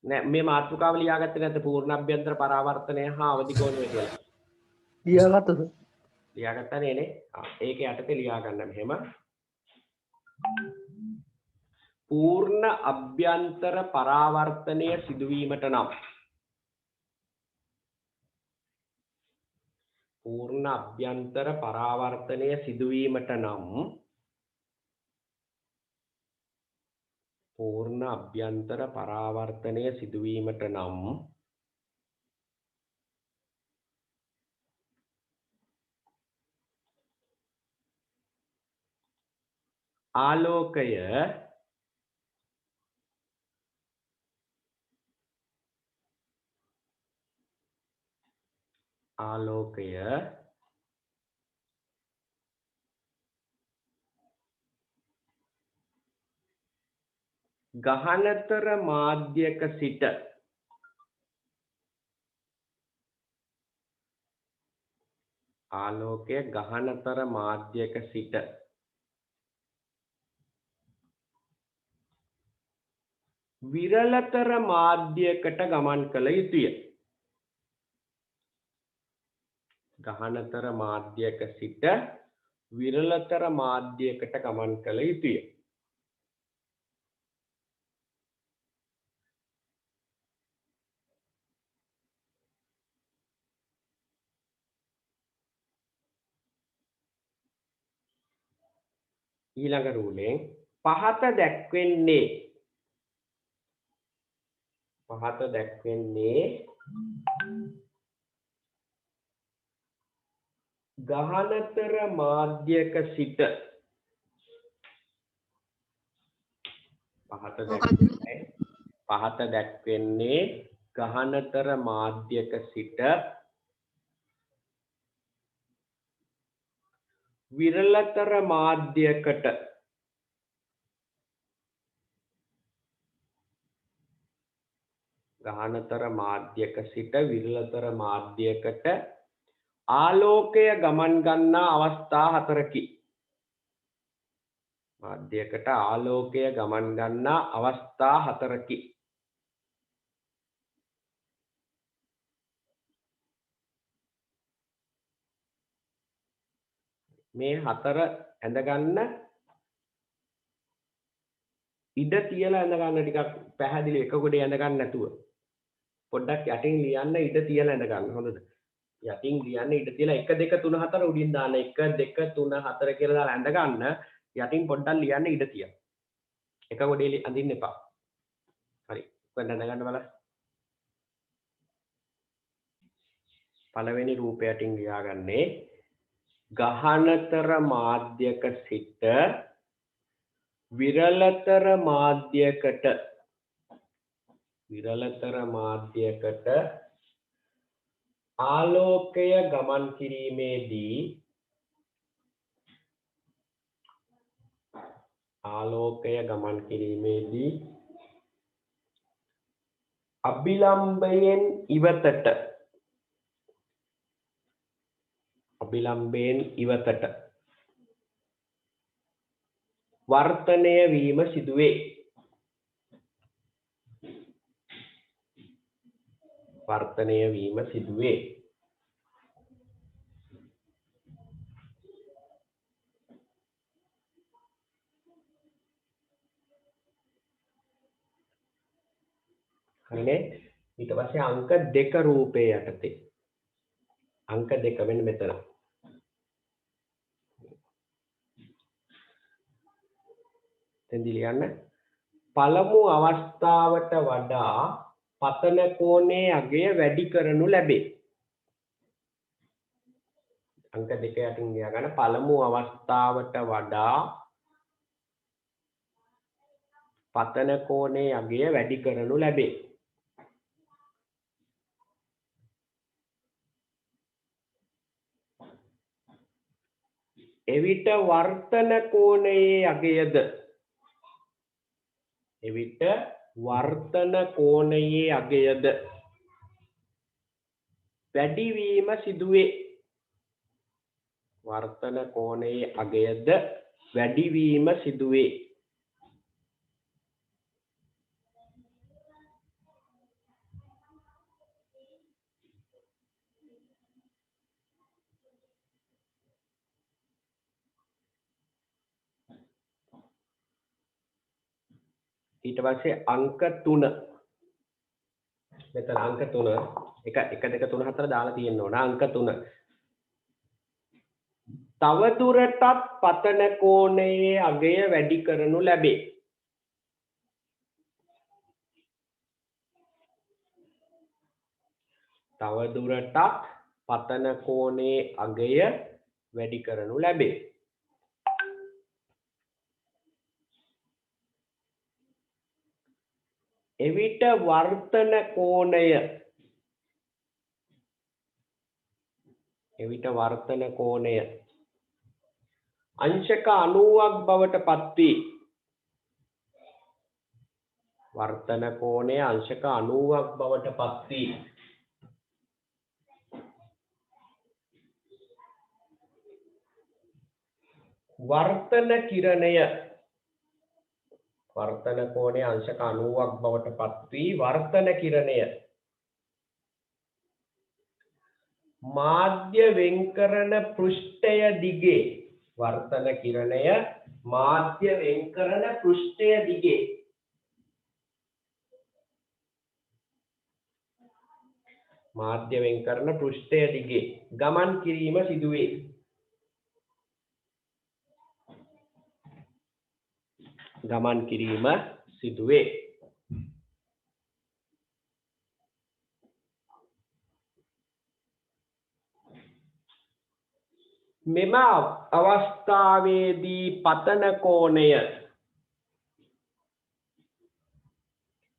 නෑ මේ මාතෘකාව ලියාගත්තේ නැත්නම් පූර්ණ අභ්‍යන්තර පරාවර්තනය හා අවදි කෝණය කියලා. ලියාගත්තද? ලියාගත්තා නේ. ඒක යටතේ ලියා ගන්න මෙහෙම. පූර්ණ අභ්‍යන්තර පරාවර්තනය සිදුවීමට නම් පූර්ණ අභ්‍යන්තර පරාවර්තනය සිදුවීමට නම් පූර්ණ අභ්‍යන්තර පරාවර්තනය සිදුවීමට නම් ආලෝකය ගහනතර මාධ්‍යක සිට ආලෝකය ගහනතර මාධ්‍යක සිට විරලතර මාධ්‍යයකට ගමන් කළ යුතුය. ගහනතර මාධ්‍යක සිට විරලතර මාධ්‍යයකට ගමන් කළ යුතුය. ඊළඟ රූලෙන් පහත දැක්වෙන්නේ ගහනතර මාධ්‍යක සිට පහත දැක්වෙන්නේ ගහනතර මාධ්‍යක සිට විරලතර මාධ්‍යකට ගහනතර මාධ්‍යක සිට විරලතර මාධ්‍යකට ආලෝකය ගමන් ගන්නා අවස්ථා හතරකි. මාධ්‍යකට ආලෝකය ගමන් ගන්නා අවස්ථා හතරකි. මේ හතර ඇඳගන්න ඉඩ තියලා ඇඳ ගන්න ටිකක් පැහැදිලි එක කොටේ ඇඳ ගන්න නැතුව පොඩ්ඩක් යටින් ලියන්න ඉඩ තියලා ඇඳ ගන්න හොඳද යටින් ලියන්න ඉඩ තියලා 1 2 3 4 උඩින් දාන්න 1 2 3 4 කියලා දාලා ඇඳ ගන්න යටින් පොඩ්ඩක් ලියන්න ඉඩ තියලා එක කොටේ අඳින්න එපා හරි කොහෙන්ද ඇඳ ගන්න බලන්න පළවෙනි රූපය යටින් ලියාගන්නේ ගහනතර මාධ්‍යක සිට විරලතර මාධ්‍යකට ආලෝකය ගමන් කිරීමේදී අභිලම්බයෙන් ඉවතට වර්තනය වීම සිදුවේ හරිනේ ඊට පස්සේ අංක 2 රූපේ යටතේ අංක 2 මෙන්න මෙතන තෙන්දි ලියන්න පළමු අවස්ථාවට වඩා පතන කෝණයේ අගය වැඩි කරනු ලැබේ අංක 2 යටින් ලියා ගන්න පළමු අවස්ථාවට වඩා පතන කෝණයේ අගය වැඩි කරනු ලැබේ එවිට වර්තන කෝණයේ අගයද වැඩිවීම සිදුවේ ඊට පස්සේ අංක 3 මෙතන අංක 3 1 2 3 4 දාලා තියෙන්න ඕන අංක 3 තව දුරටත් පතන කෝණයේ අගය වැඩි කරනු ලැබේ එවිට වර්තන කෝණය අංශක 90ක් බවට පත්වේ වර්තන කෝණය අංශක 90ක් බවට පත්වේ වර්තන කෝණය අංශක 90ක් බවට පත්වී වර්තන කිරණය මාධ්‍ය වෙන්කරන පෘෂ්ඨය දිගේ වර්තන කිරණය මාධ්‍ය වෙන්කරන පෘෂ්ඨය දිගේ ගමන් කිරීම සිදුවේ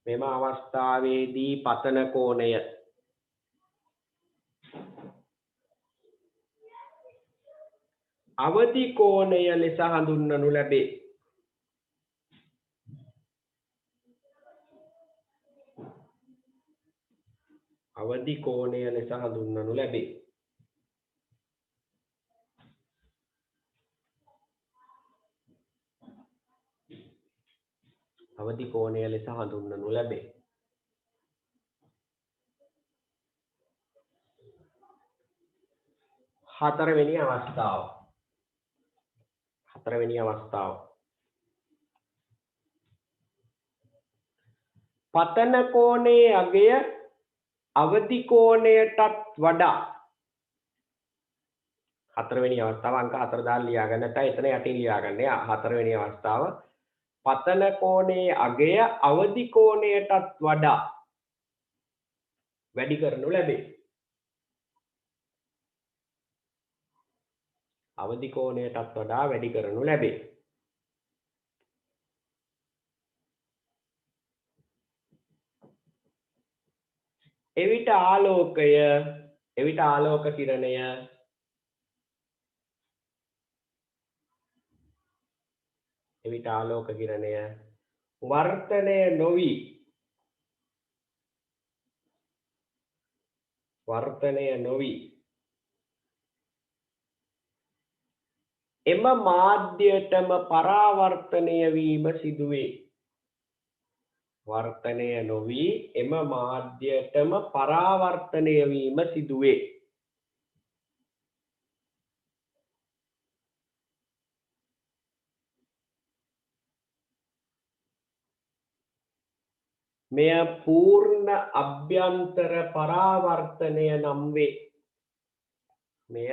මෙම අවස්ථාවේදී පතන කෝණය අවදි කෝණය ලෙස හඳුන්වනු ලැබේ හතරවෙනි අවස්ථාව පතන කෝණයේ අගය අවදි කෝණයටත් වඩා හතරවෙනි අවස්ථාව අංක 4 දාලා ලියා ගන්න නැත්නම් එතන යටින් ලියා ගන්න. හතරවෙනි අවස්ථාව පතන කෝණයේ අගය අවදි කෝණයටත් වඩා වැඩි කරනු ලැබේ. අවදි කෝණයටත් වඩා වැඩි කරනු ලැබේ. එවිට ආලෝක කිරණය වර්තනය නොවි එම මාධ්‍යයටම පරාවර්තනය වීම සිදුවේ. වර්තනය නොවි එම මාධ්‍යයටම පරාවර්තනය වීම සිදුවේ. මෙය පූර්ණ අභ්‍යන්තර පරාවර්තනය නම් වේ. මෙය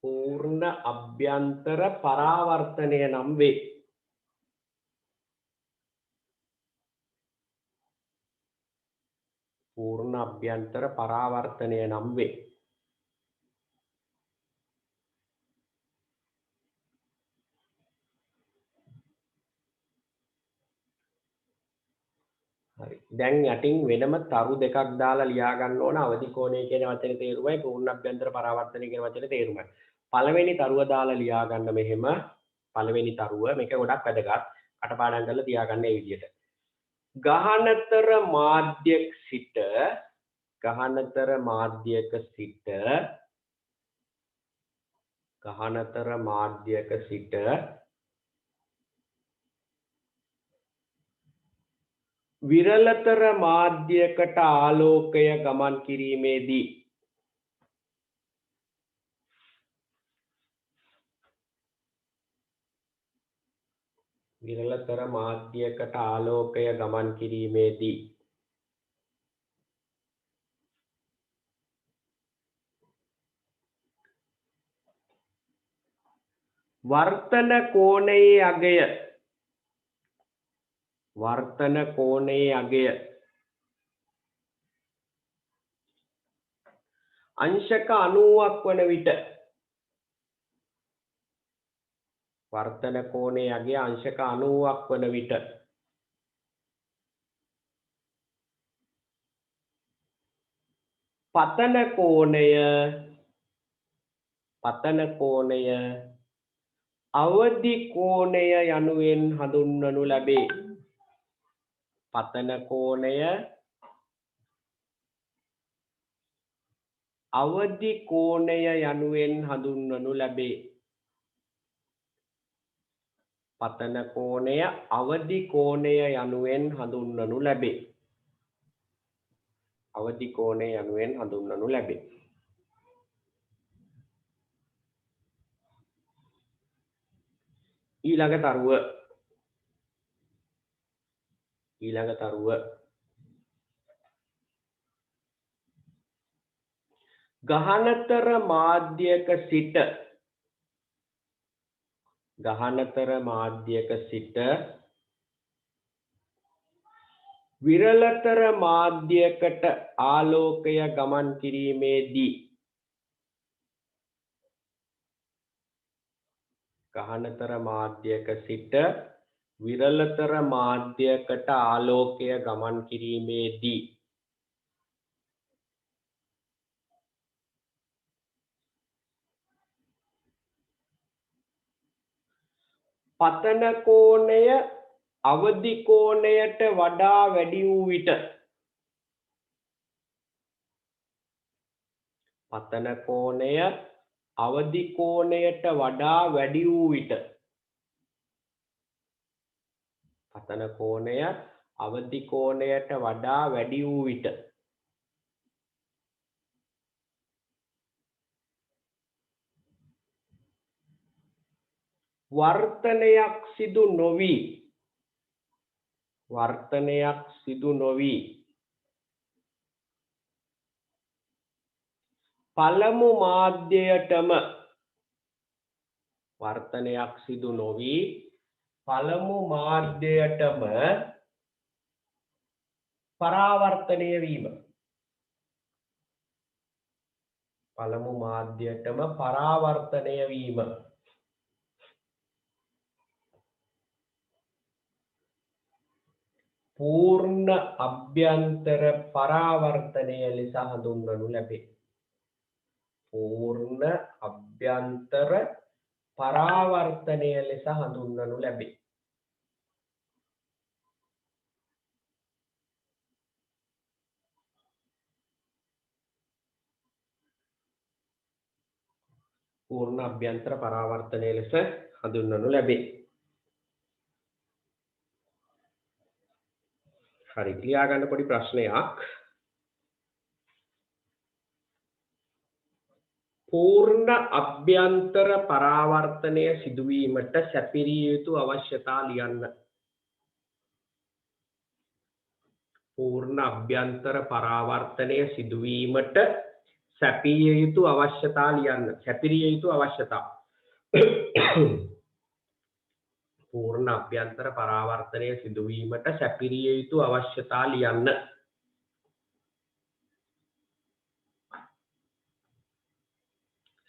පූර්ණ අභ්‍යන්තර පරාවර්තනය නම් වේ. පූර්ණ අභ්‍යන්තර පරාවර්තනය නම් වේ. හරි. දැන් යටින් වෙනම තරු දෙකක් දාලා ලියා ගන්න ඕන අවදි කෝණය කියන වචනේ තේරුමයි පූර්ණ අභ්‍යන්තර පරාවර්තනය කියන වචනේ තේරුමයි. පළවෙනි තරුව දාලා ලියා ගන්න මෙහෙම. පළවෙනි තරුව මේක ගොඩක් වැදගත්. කටපාඩම් කරලා තියා ගන්න මේ විදිහට. ගහනතර මාධ්‍යක සිට විරලතර මාධ්‍යකට ආලෝකය ගමන් කිරීමේදී වර්තන කෝණයේ අගය අංශක 90ක් වන විට පතන කෝණය අවදි කෝණය යනුවෙන් හඳුන්වනු ලැබේ. පතන කෝණය අවදි කෝණය යනුවෙන් හඳුන්වනු ලැබේ. පතන කෝණය අවදි කෝණය යනුවෙන් හඳුන්වනු ලැබේ. අවදි කෝණය යනුවෙන් හඳුන්වනු ලැබේ. ඊළඟ තරුව ගහනතර මාධ්‍යක සිට විරලතර මාධ්‍යකට ආලෝකය ගමන් කිරීමේදී පතන කෝණය අවදි කෝණයට වඩා වැඩි වූ විට පතන කෝණය අවදි කෝණයට වඩා වැඩි වූ විට වර්තනයක් සිදු නොවි වර්තනයක් සිදු නොවි පළමු මාධ්‍යයටම වර්තනයක් සිදු නොවි පළමු මාධ්‍යයටම පරාවර්තනය වීම පළමු මාධ්‍යයටම පරාවර්තනය වීම පූර්ණ අභ්‍යන්තර පරාවර්තනය ලෙස හඳුන්වනු ලැබේ. පූර්ණ අභ්‍යන්තර පරාවර්තනය ලෙස හඳුන්වනු ලැබේ. පූර්ණ අභ්‍යන්තර පරාවර්තනය ලෙස හඳුන්වනු ලැබේ. හරි, ලියා ගන්න පොඩි ප්‍රශ්නයක්. පූර්ණ අභ්‍යන්තර පරාවර්තනය සිදුවීමට සැපිරිය යුතු අවශ්‍යතා ලියන්න. පූර්ණ අභ්‍යන්තර පරාවර්තනය සිදුවීමට සැපිරිය යුතු අවශ්‍යතා ලියන්න. සැපිරිය යුතු අවශ්‍යතා. පූර්ණ අභ්‍යන්තර පරාවර්තනය සිදුවීමට සැපිරිය යුතු අවශ්‍යතා ලියන්න.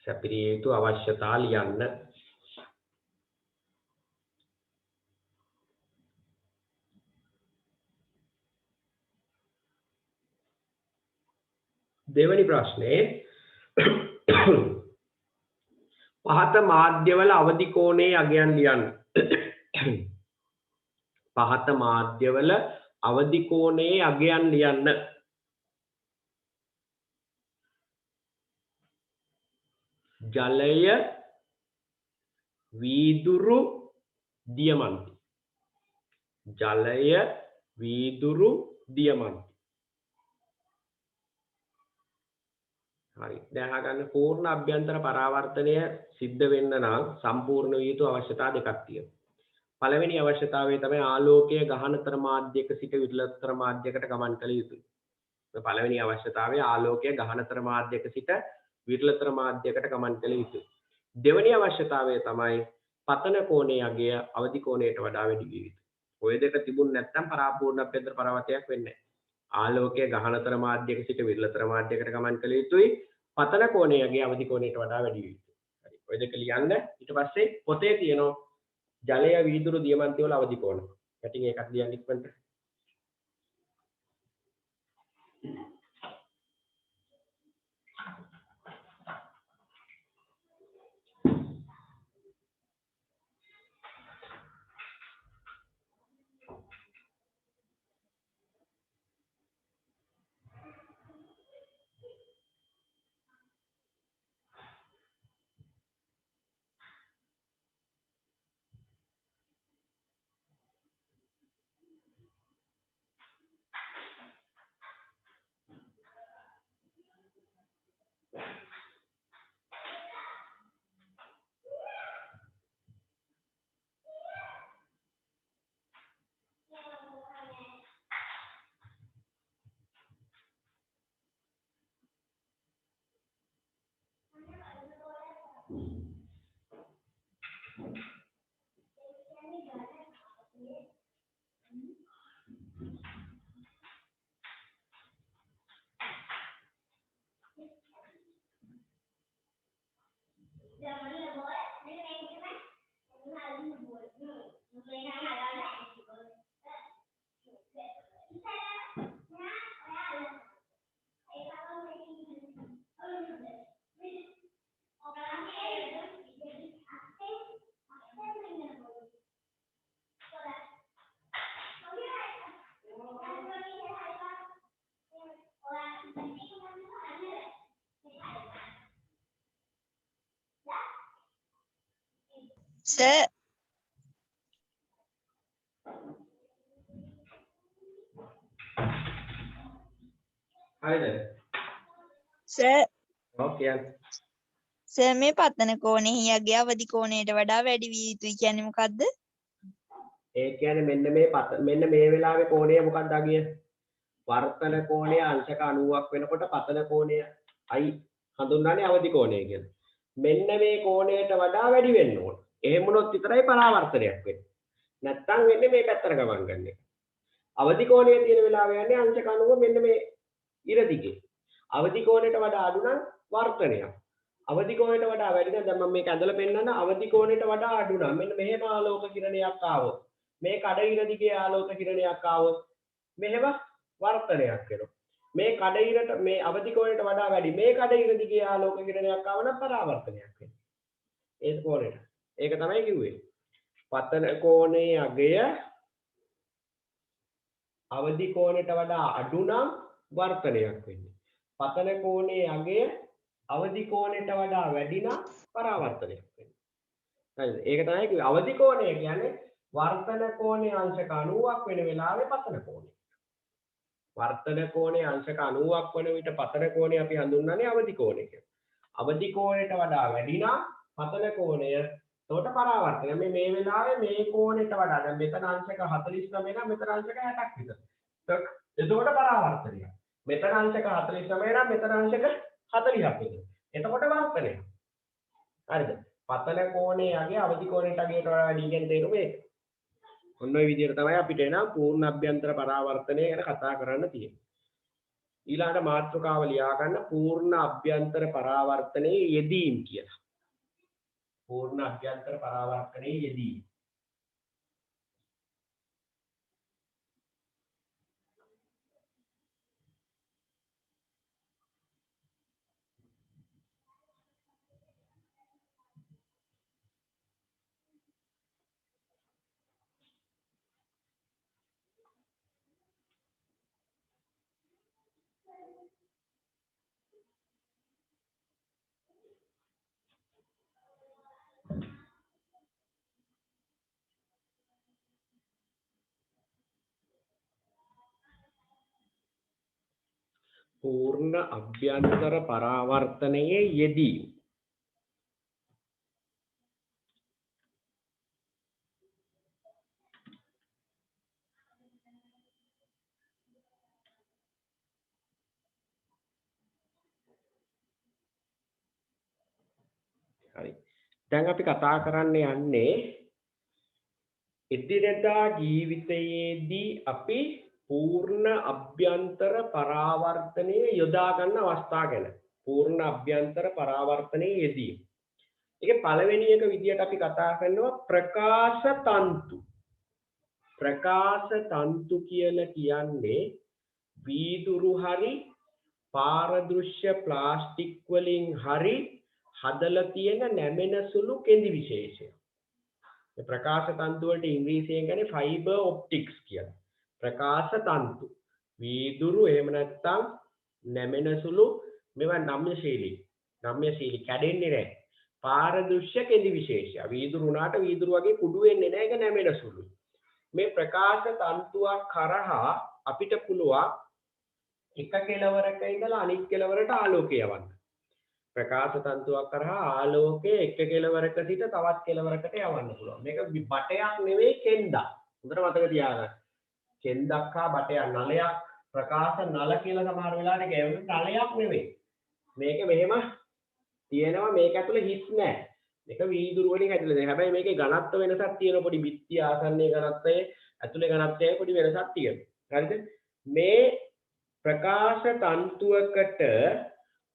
සැපිරිය යුතු අවශ්‍යතා ලියන්න. දෙවැනි ප්‍රශ්නේ පහත මාධ්‍යවල අවදි කෝණයේ අගයන් ලියන්න. පහත මාධ්‍යවල අවදි කෝණයේ අගයන් ලියන්න. ජලය, වීදුරු, දියමන්ති. ජලය, වීදුරු, දියමන්ති. හරි, දැන් අහගන්න පූර්ණ අභ්‍යන්තර පරාවර්තනය සිද්ධ වෙන්න නම් සම්පූර්ණ විය යුතු අවශ්‍යතා දෙකක් තියෙනවා. පළවෙනි අවශ්‍යතාවය තමයි ආලෝකය ගහනතර මාධ්‍යයක සිට විරලතර මාධ්‍යයකට ගමන් කළ යුතුයි. පළවෙනි අවශ්‍යතාවය ආලෝකය ගහනතර මාධ්‍යයක සිට විරලතර මාධ්‍යයකට ගමන් කළ යුතුයි. දෙවෙනි අවශ්‍යතාවය තමයි පතන කෝණයේ අගය අවදි කෝණයට වඩා වැඩි විය යුතුයි. ඔය දෙක තිබුණ නැත්නම් පරාපූර්ණ අභ්‍යන්තර පරාවර්තනයක් වෙන්නේ නැහැ. ආලෝකය ගහනතර මාධ්‍යයක සිට විරලතර මාධ්‍යයකට ගමන් කළ යුතුයි. පතන කෝණයේ අගය අවදි කෝණයට වඩා වැඩි විය යුතුයි. හරි. ඔය දෙක ලියන්න. ඊට පස්සේ පොතේ තියෙනවා ජලය, වීදුරු, දියමන්ති වල අවදි කෝණ. පැටින් එකක් ලියන්න ඉක්මනට. Sir, හරිද? sir, ඔව් sir මේ පතන කෝණෙහි යගේ අවදි කෝණයට වඩා වැඩි විය යුතුයි කියන්නේ මොකද්ද? ඒ කියන්නේ මෙන්න මේ වෙලාවේ කෝණය මොකක්ද අගිය? වර්තන කෝණය අංශක 90ක් වෙනකොට පතන කෝණය අයි හඳුන්වන්නේ අවදි කෝණය කියලා. මෙන්න මේ කෝණයට වඩා වැඩි වෙන්න ඕන. එහෙම වුණොත් විතරයි පරාවර්තනයක් වෙන්නේ. නැත්තම් වෙන්නේ මේ පැත්තට ගමන් ගන්න එක. අවදි කෝණයේ තියෙන වෙලාව යන්නේ අංශක 90 මෙන්න මේ ඉර දිගේ. අවදි කෝණයට වඩා අඩු නම් වර්තනයක්. අවදි කෝණයට වඩා වැඩි නම් දැන් මම මේක ඇඳලා පෙන්නන්න අවදි කෝණයට වඩා අඩු නම් මෙන්න මෙහෙම ආලෝක කිරණයක් ආවොත් මේ කඩ ඉර දිගේ ආලෝක කිරණයක් ආවොත් මෙහෙම වර්තනයක් වෙනවා. මේ කඩ ඉරට මේ අවදි කෝණයට වඩා වැඩි මේ කඩ ඉර දිගේ ආලෝක කිරණයක් ආව නම් පරාවර්තනයක් වෙනවා. ඒ කෝණයට. ඒක තමයි කිව්වේ. පතන කෝණයේ අගය අවදි කෝණයට වඩා අඩු නම් වර්තනයක් වෙන්නේ. පතන කෝණයේ අගය අවදි කෝණයට වඩා වැඩි නම් පරාවර්තනයක් වෙන්නේ. හරිද? ඒක තමයි කිව්වේ අවදි කෝණය කියන්නේ වර්තන කෝණයේ අංශක 90ක් වෙන වෙලාවේ පතන කෝණය. වර්තන කෝණයේ අංශක 90ක් වන විට පතන කෝණය අපි හඳුන්වන්නේ අවදි කෝණය කියලා. අවදි කෝණයට වඩා වැඩි නම් පතන කෝණය එතකොට පරාවර්තනය. මේ වෙලාවේ මේ කෝණයට වඩා දැන් මෙතන අංශක 49 නම් මෙතන අංශක 60ක් විතර. එතකොට පරාවර්තනය. මෙතන අංශක 49 නම් මෙතන අංශක 40ක් විතර. එතකොට වර්තනය. හරිද? පතන කෝණයේ අගය අවදි කෝණයට අගයට වඩා වැඩි කියන තේරුම ඒක. ඔන්න ඔය විදිහට තමයි අපිට එනම් පූර්ණ අභ්‍යන්තර පරාවර්තනය ගැන කතා කරන්න තියෙන්නේ. ඊළඟට මාතෘකාව ලියා ගන්න පූර්ණ අභ්‍යන්තර පරාවර්තනයේ යෙදීම් කියලා. පූර්ණ අභ්‍යන්තර පරාවර්තනයේ යෙදීම්. පූර්ණ අභ්‍යන්තර පරාවර්තනයේ යෙදීම්. හරි. දැන් අපි කතා කරන්න යන්නේ එදිනෙදා ජීවිතයේදී අපි පූර්ණ අභ්‍යන්තර පරාවර්තනයේ යොදා ගන්න අවස්ථා ගැන. පූර්ණ අභ්‍යන්තර පරාවර්තනයේ යෙදීම. ඒකේ පළවෙනි එක විදියට අපි කතා කරනවා ප්‍රකාශ තන්තු. ප්‍රකාශ තන්තු කියලා කියන්නේ වීදුරු හරි පාරදෘශ්‍ය ප්ලාස්ටික් වලින් හරි හදලා තියෙන නැමෙන සුළු කෙඳි විශේෂය. මේ ප්‍රකාශ තන්තු වලට ඉංග්‍රීසියෙන් කියන්නේ ෆයිබර් ඔප්ටික්ස් කියලා. ප්‍රකාශ තන්තු වීදුරු එහෙම නැත්නම් නැමෙන සුළු මේවා නම්‍යශීලී කැඩෙන්නේ නැහැ. පාරදෘශ්‍ය කෙඳි විශේෂය. වීදුරු උනාට වීදුරු වගේ කුඩු වෙන්නේ නැහැ. ඒක නැමෙන සුළු. මේ ප්‍රකාශ තන්තුවක් කරහා අපිට පුළුවන් එක කෙළවරක ඉඳලා අනිත් කෙළවරට ආලෝකය යවන්න. ප්‍රකාශ තන්තුවක් කරහා ආලෝකය එක කෙළවරක සිට තවත් කෙළවරකට යවන්න පුළුවන්. මේක බටයක් නෙවෙයි කෙන්දක්. හොඳට මතක තියාගන්න. කෙන්දක් හා බටයක් නලයක් ප්‍රකාශ නල කියලා සමහර වෙලාවට කියවෙන්නේ නලයක් නෙවෙයි. මේක මෙහෙම තියෙනවා මේක ඇතුලේ හිස් නැහැ. මේක වීදුරු වලින් ඇතුලේ තියෙනවා. හැබැයි මේකේ ඝනත්ව වෙනසක් තියෙනවා. පොඩි බිත්ති ආසන්නයේ ඝනත්වයේ ඇතුලේ ඝනත්වයේ පොඩි වෙනසක් තියෙනවා. හරිද? මේ ප්‍රකාශ තන්තුවකට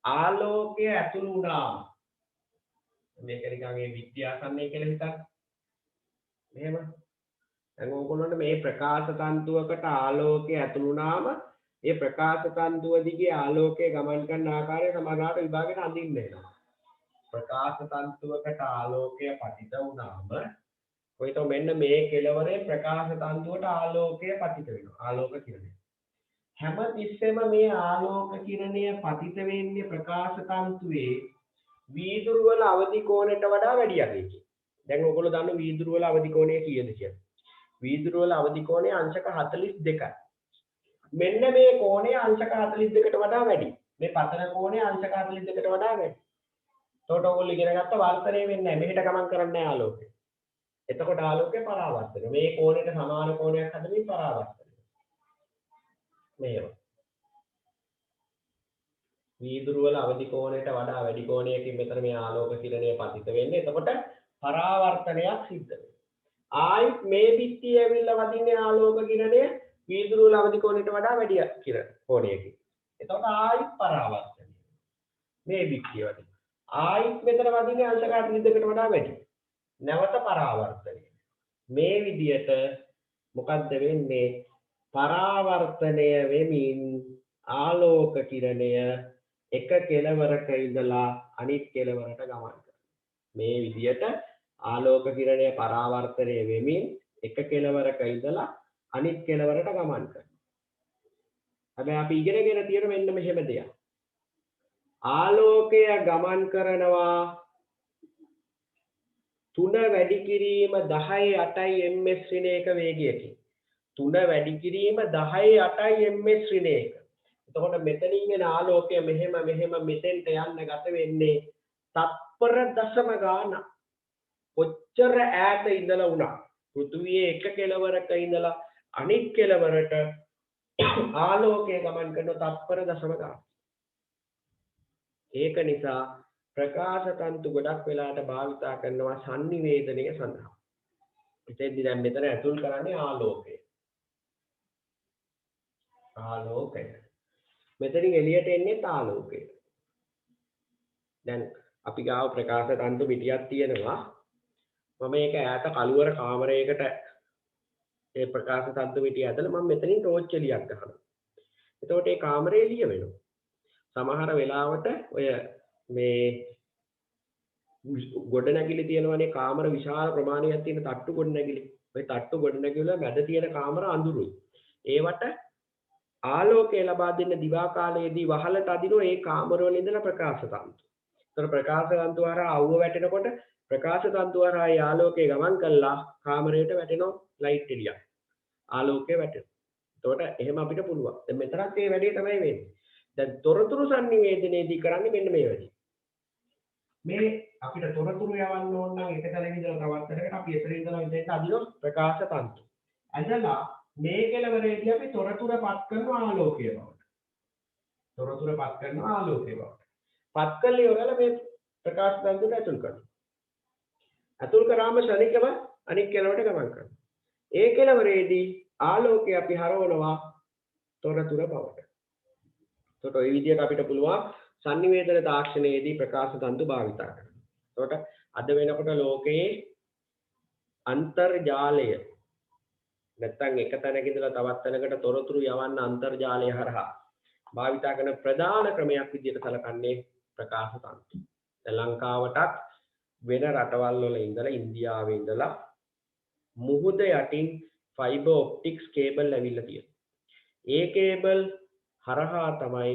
ආලෝකය ඇතුළු වුණාම මේක නිකන් ඒ බිත්ති ආසන්නයේ කියලා හිතන්න. මෙහෙම දැන් ඕගොල්ලන්ට මේ ප්‍රකාශ තන්තුවකට ආලෝකය ඇතුළු වුණාම ඒ ප්‍රකාශ තන්තුව දිගේ ආලෝකය ගමන් කරන ආකාරය සමහරවිට විභාගයට අඳින්න වෙනවා. ප්‍රකාශ තන්තුවකට ආලෝකය පතිත වුණාම කොයිතෝ මෙන්න මේ කෙළවරේ ප්‍රකාශ තන්තුවට ආලෝකය පතිත වෙනවා. ආලෝක කිරණය. හැම තිස්සෙම මේ ආලෝක කිරණය පතිත වෙන්නේ ප්‍රකාශ තන්තුවේ වීදුරු වල අවදි කෝණයට වඩා වැඩි අගයකින්. දැන් ඔයගොල්ලෝ දන්න වීදුරු වල අවදි කෝණය කීයද කියලා? වීදුරු වල අවදි කෝණය අංශක 42යි. මෙන්න මේ කෝණය අංශක 42කට වඩා වැඩි. මේ පතන කෝණය අංශක 42කට වඩා වැඩි. එතකොට ඔයගොල්ලෝ ඉගෙන ගත්ත වර්තනය වෙන්නේ නැහැ. මෙහෙට ගමන් කරන්නේ නැහැ ආලෝකය. එතකොට ආලෝකය පරාවර්තනය. මේ කෝණයට සමාන කෝණයක් හදමින් පරාවර්තනය. මේව. වීදුරු වල අවදි කෝණයට වඩා වැඩි කෝණයකින් මෙතන මේ ආලෝක කිරණය පතිත වෙන්නේ. එතකොට පරාවර්තනයක් සිද්ධ වෙනවා. ආයිත් මේ පිටිය ඇවිල්ලා වදින්නේ ආලෝක කිරණය වීදුරු වල අවදි කෝණයට වඩා වැඩි කෝණයකින්. එතකොට ආයිත් පරාවර්තනය. මේ පිටිය වදින. ආයිත් මෙතන වදින්නේ අංශකාර රිද්දකට වඩා වැඩි. නැවත පරාවර්තනය. මේ විදියට මොකද්ද වෙන්නේ? පරාවර්තනය වෙමින් ආලෝක කිරණය එක කෙළවරක ඉඳලා අනිත් කෙළවරට ගමන් කරනවා. මේ විදියට ආලෝක කිරණය පරාවර්තනය වෙමින් එක කෙළවරක ඉඳලා අනිත් කෙළවරට ගමන් කරනවා. හැබැයි අපි ඉගෙනගෙන තියෙන මෙන්න මෙහෙම දෙයක්. ආලෝකය ගමන් කරනවා 3 වැඩි කිරීම 10/8 ms ඍණයක වේගයකින්. 3 වැඩි කිරීම 10/8 ms ඍණයක. එතකොට මෙතනින් එන ආලෝකය මෙහෙම මෙතෙන්ට යන්න ගත වෙන්නේ තත්පර දශම ගාන. කොච්චර ඈත ඉඳලා වුණා පෘථුවියේ එක කෙළවරක ඉඳලා අනිත් කෙළවරට ආලෝකය ගමන් කරන තත්පර දශම ගාන. ඒක නිසා ප්‍රකාශ තන්තු ගොඩක් වෙලාට භාවිතා කරනවා sannivedanaya සඳහා. එතෙන්දී දැන් මෙතන ඇතුල් කරන්නේ ආලෝකය. ආලෝකය. මෙතනින් එළියට එන්නේ ආලෝකය. දැන් අපි ගාව ප්‍රකාශ තන්තු පිටියක් තියෙනවා. මම මේක ඈත කළුවර කාමරයකට ඒ ප්‍රකාශ තන්තු පිටිය ඇදලා මම මෙතනින් ටෝච් එළියක් ගහනවා. එතකොට ඒ කාමරේ එළිය වෙනවා. සමහර වෙලාවට ඔය මේ ගොඩනැගිලි තියෙනවනේ කාමර විශාල ප්‍රමාණයක් තියෙන තට්ටු ගොඩනැගිලි. ඔය තට්ටු ගොඩනැගිලි වල මැද තියෙන කාමර අඳුරුයි. ඒවට ආලෝකය ලබා දෙන්න දිවා කාලයේදී වහලට අදිනවා ඒ කාමර වල ඉඳලා ප්‍රකාශ තන්තු. ඒතර ප්‍රකාශ තන්තු හරහා අවුව වැටෙනකොට ප්‍රකාශ තන්තු හරහා ඒ ආලෝකය ගමන් කළා කාමරයට වැටෙනවා ලයිට් එළියක්. ආලෝකය වැටෙනවා. එතකොට එහෙම අපිට පුළුවන්. දැන් මෙතරක් මේ වැඩේ තමයි වෙන්නේ. දැන් තොරතුරු sannivedanayේදී කරන්නේ මෙන්න මේ වැඩේ. මේ අපිට තොරතුරු යවන්න ඕන නම් එක තැනක ඉඳලා තවත් තැනකට අපි එතන ඉඳලා ඉඳන් අදිනවා ප්‍රකාශ තන්තු. ඇදලා මේ කෙලවරේදී අපි තොරතුරු පත් කරනවා ආලෝකය බවට. තොරතුරු පත් කරනවා ආලෝකය බවට. පත් කළේ ඉවරලා මේ ප්‍රකාශ තන්තුට ඇතුල් කරනවා. ඇතුල් කරාම ශනිකව අනිත් කෙලවරට ගමන් කරනවා. ඒ කෙලවරේදී ආලෝකය අපි හරවනවා තොරතුරු බවට. එතකොට ওই විදිහට අපිට පුළුවන් sannivedana තාක්ෂණයේදී ප්‍රකාශ තන්තු භාවිතා කරන්න. එතකොට අද වෙනකොට ලෝකයේ අන්තර්ජාලය නැත්තම් එක තැනක ඉඳලා තවත් තැනකට තොරතුරු යවන්න අන්තර්ජාලය හරහා භාවිතා කරන ප්‍රධාන ක්‍රමයක් විදිහට සැලකන්නේ ප්‍රකාශ තන්තු. දැන් ලංකාවටත් වෙන රටවල් වල ඉඳලා ඉන්දියාවේ ඉඳලා මුහුද යටින් ෆයිබර් ඔප්ටික්ස් කේබල් ඇවිල්ලා තියෙනවා. ඒ කේබල් හරහා තමයි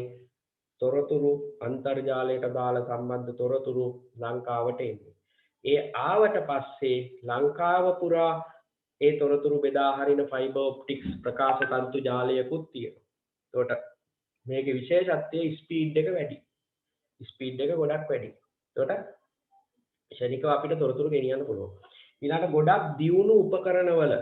තොරතුරු අන්තර්ජාලයට දාලා සම්බන්ධ තොරතුරු ලංකාවට එන්නේ. ඒ ආවට පස්සේ ලංකාව පුරා ඒ තොරතුරු බෙදා හරින ෆයිබර් ඔප්ටික්ස් ප්‍රකාශ තන්තු ජාලයකුත් තියෙනවා. ඒකට මේකේ විශේෂත්වය ස්පීඩ් එක වැඩි. ස්පීඩ් එක ගොඩක් වැඩි. ඒකට ශනිකව අපිට තොරතුරු ගෙනියන්න පුළුවන්. ඊළඟට ගොඩක් දියුණු උපකරණවල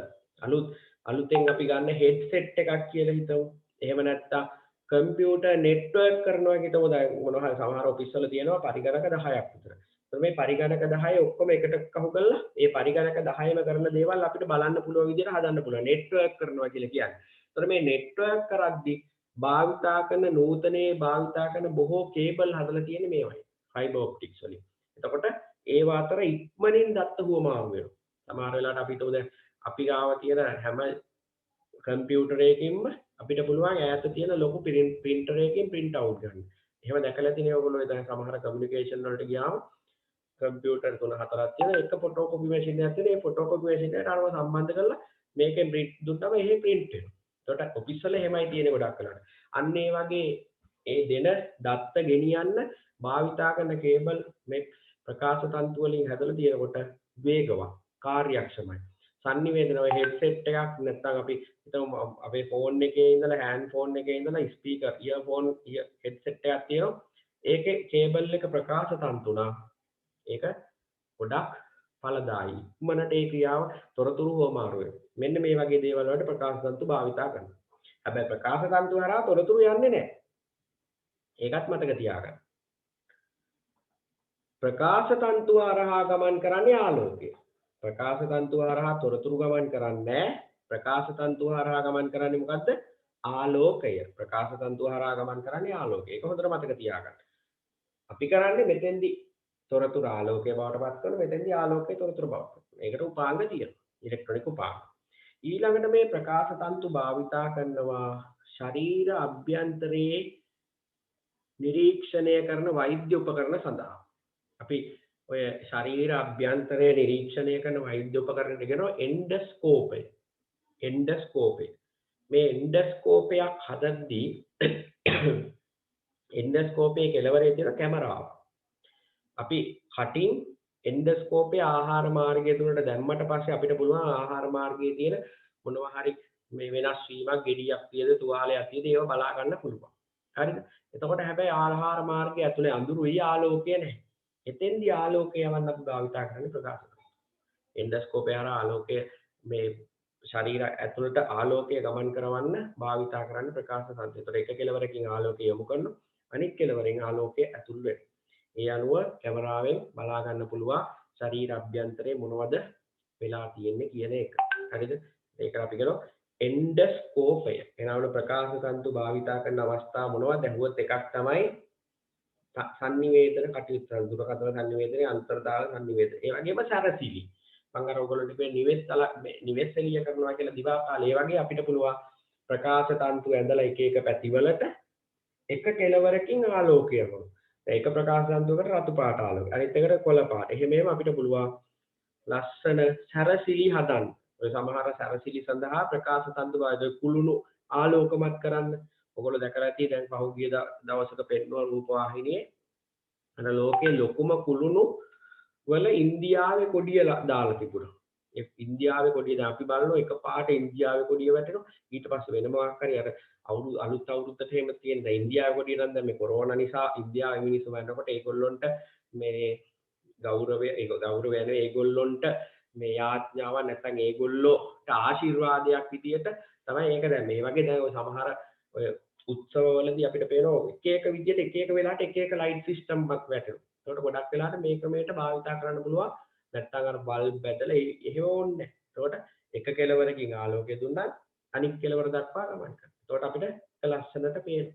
අලුතෙන් අපි ගන්න හෙඩ්සෙට් එකක් කියලා හිතමු. එහෙම නැත්නම් කම්පියුටර් නෙට්වර්ක් කරනවා හිතමු. දැන් මොනවා සමහර ඔෆිස් වල තියෙනවා පරිගණක 10ක් විතර. ඒත් මේ පරිගණක 10 ඔක්කොම එකට කහු කරලා ඒ පරිගණක 10ම කරන දේවල් අපිට බලන්න පුළුවන් විදිහට හදන්න පුළුවන්. නෙට්වර්ක් කරනවා කියලා කියන්නේ. ඒතර මේ නෙට්වර්ක් කරද්දී භාවිතා කරන නූතනයේ භාවිතා කරන බොහෝ කේබල් හදලා තියෙන්නේ මේවයි. ෆයිබර් ඔප්ටික්ස් වලින්. එතකොට ඒව අතර ඉක්මනින් දත්ත හුවමාරු වෙනවා. සමහර වෙලාවට අපිට දැන් අපි ගාව තියෙන හැම කම්පියුටරයකින්ම අපිට පුළුවන් ඈත තියෙන ලොකු printer එකකින් print out ගන්න. එහෙම දැකලා තියෙන ඔයගොල්ලෝ දැන් සමහර කමියුනිකේෂන් වලට ගියාම කම්පියුටර් 3-4ක් තියෙන එක ෆොටෝකොපි මැෂින් එකක් තියෙන. ඒ ෆොටෝකොපි මැෂින් එකට අරව සම්බන්ධ කරලා මේකෙන් print දුන්නම එහෙ print වෙනවා. ඒකට ඔෆිස් වල එහෙමයි තියෙන්නේ ගොඩක් වෙලාවට. අන්න ඒ වගේ ඒ දෙන දත්ත ගෙනියන්න භාවිතා කරන කේබල් මේ ප්‍රකාශ තන්තු වලින් හැදලා තියෙනකොට වේගවත් කාර්යක්ෂමයි. sannivedana ඔය හෙඩ්සෙට් එකක් නැත්නම් අපි හිතමු අපේ ෆෝන් එකේ ඉඳලා හෑන්ඩ් ෆෝන් එකේ ඉඳලා ස්පීකර් ඉයර්ෆෝන් හෙඩ්සෙට් එකක් තියෙනවා. ඒකේ කේබල් එක ප්‍රකාශ තන්තු නා ඒක ගොඩක් ඵලදායි. මනට ඒ ක්‍රියාව තොරතුරු හොමාරු වෙනවා. මෙන්න මේ වගේ දේවල් වලට ප්‍රකාශ තන්තු භාවිතා කරනවා. හැබැයි ප්‍රකාශ තන්තු හරහා තොරතුරු යන්නේ නැහැ. ඒකත් මතක තියාගන්න. ප්‍රකාශ තන්තු හරහා ගමන් කරන්නේ ආලෝකය. ප්‍රකාශ තන්තු හරහා තොරතුරු ගමන් කරන්නේ නැහැ. ප්‍රකාශ තන්තු හරහා ගමන් කරන්නේ මොකද්ද? ආලෝකය. ප්‍රකාශ තන්තු හරහා ගමන් කරන්නේ ආලෝකය. ඒක හොඳට මතක තියාගන්න. අපි කරන්නේ මෙතෙන්දි තොරතුරු ආලෝකය බවට පත් කරන මෙතෙන්දි ආලෝකය තොරතුරු බවට පත් කරන. ඒකට උපාංග තියෙනවා. ඉලෙක්ට්‍රොනික උපාංග. ඊළඟට මේ ප්‍රකාශ තන්තු භාවිතා කරනවා ශරීර අභ්‍යන්තරයේ නිරීක්ෂණය කරන වෛද්‍ය උපකරණ සඳහා. අපි ඔය ශරීර අභ්‍යන්තරයේ නිරීක්ෂණය කරන වෛද්‍ය උපකරණයට කියනවා එන්ඩොස්කෝපය. එන්ඩොස්කෝපය. මේ එන්ඩොස්කෝපයක් හදද්දී එන්ඩොස්කෝපයේ කෙළවරේ තියෙන කැමරාව. අපි කටින් එන්ඩොස්කෝපයේ ආහාර මාර්ගය තුලට දැම්මට පස්සේ අපිට පුළුවන් ආහාර මාර්ගයේ තියෙන මොනවා හරි මේ වෙනස් වීමක් ගෙඩියක් තියද තුවාලයක් තියද ඒව බලා ගන්න පුළුවන්. හරිද? එතකොට හැබැයි ආහාර මාර්ගය ඇතුලේ අඳුරුයි ආලෝකය නැහැ. එතෙන්දී ආලෝකය යවන්න අපි භාවිතා කරන්නේ ප්‍රකාශ කරනවා. එන්ඩොස්කෝපය හරහා ආලෝකය මේ ශරීර ඇතුළට ආලෝකය ගමන් කරවන්න භාවිතා කරන්නේ ප්‍රකාශ තන්තු. ඒතර එක කෙළවරකින් ආලෝකය යොමු කරනවා. අනිත් කෙළවරෙන් ආලෝකය ඇතුල් වෙනවා. ඒ අනුව කැමරාවෙන් බලා ගන්න පුළුවන් ශරීර අභ්‍යන්තරයේ මොනවද වෙලා තියෙන්නේ කියන එක. හරිද? ඒක අපි කියනවා එන්ඩොස්කෝපය. එනවල ප්‍රකාශ තන්තු භාවිතා කරන අවස්ථා මොනවද? ඇහුවොත් එකක් තමයි සංනිවේදන කටයුතු. දුරකථන සංනිවේදනයේ අන්තර්දාල සංනිවේදන. ඒ වගේම සැරසිලි. මම අර ඔයගොල්ලන්ට කිව්වේ නිවෙස් එළිය කරනවා කියලා දිවා කාලේ. ඒ වගේ අපිට පුළුවන් ප්‍රකාශ තන්තු ඇඳලා එක එක පැතිවලට එක කෙළවරකින් ආලෝකය යවනවා. ඒක ප්‍රකාශ තන්තුවකට රතු පාට ආලෝකය. අනිත් එකට කොළ පාට. එහෙම අපිට පුළුවන් ලස්සන සැරසිලි හදන්න. ඔය සමහර සැරසිලි සඳහා ප්‍රකාශ තන්තු වායද කුළුණු ආලෝකමත් කරන්න. ඔයගොල්ලෝ දැකලා ඇති දැන් පහුගිය දවසක පෙන්වන රූපවාහිනියේ අර ලෝකයේ ලොකුම කුළුණු වල ඉන්දියාවේ කොඩිය දාලා තිබුණා. ඒ ඉන්දියාවේ කොඩිය දැන් අපි බලනවා එකපාරට ඉන්දියාවේ කොඩිය වැටෙනවා. ඊට පස්සේ වෙන මොකක් හරි අර අලුත් අවුරුද්දට එහෙම තියෙන දැන් ඉන්දියාවේ කොඩිය නම් දැන් මේ කොරෝනා නිසා ඉන්දියාවේ මිනිස්සු වන්නකොට ඒගොල්ලොන්ට මේ ගෞරවය නෙවෙයි ඒගොල්ලොන්ට මේ යාඥාවක් නැත්නම් ඒගොල්ලෝට ආශිර්වාදයක් විදියට තමයි ඒක දැන් මේ වගේ දැන් ඔය සමහර ඔය උත්සවවලදී අපිට පේනවා එක එක විදියට එක එක වෙලාවට එක එක ලයිට් සිස්ටම් එකක් වැටෙනවා. ඒකට ගොඩක් වෙලාවට මේ ක්‍රමයට භාවිතා කරන්න පුළුවන්. නැත්නම් අර බල්බ් බැදලා එහෙම ඕනේ නැහැ. ඒකට එක කෙළවරකින් ආලෝකය දුන්නා අනිත් කෙළවර දක්වා ගමන් කරනවා. ඒකට අපිට ලස්සනට පේන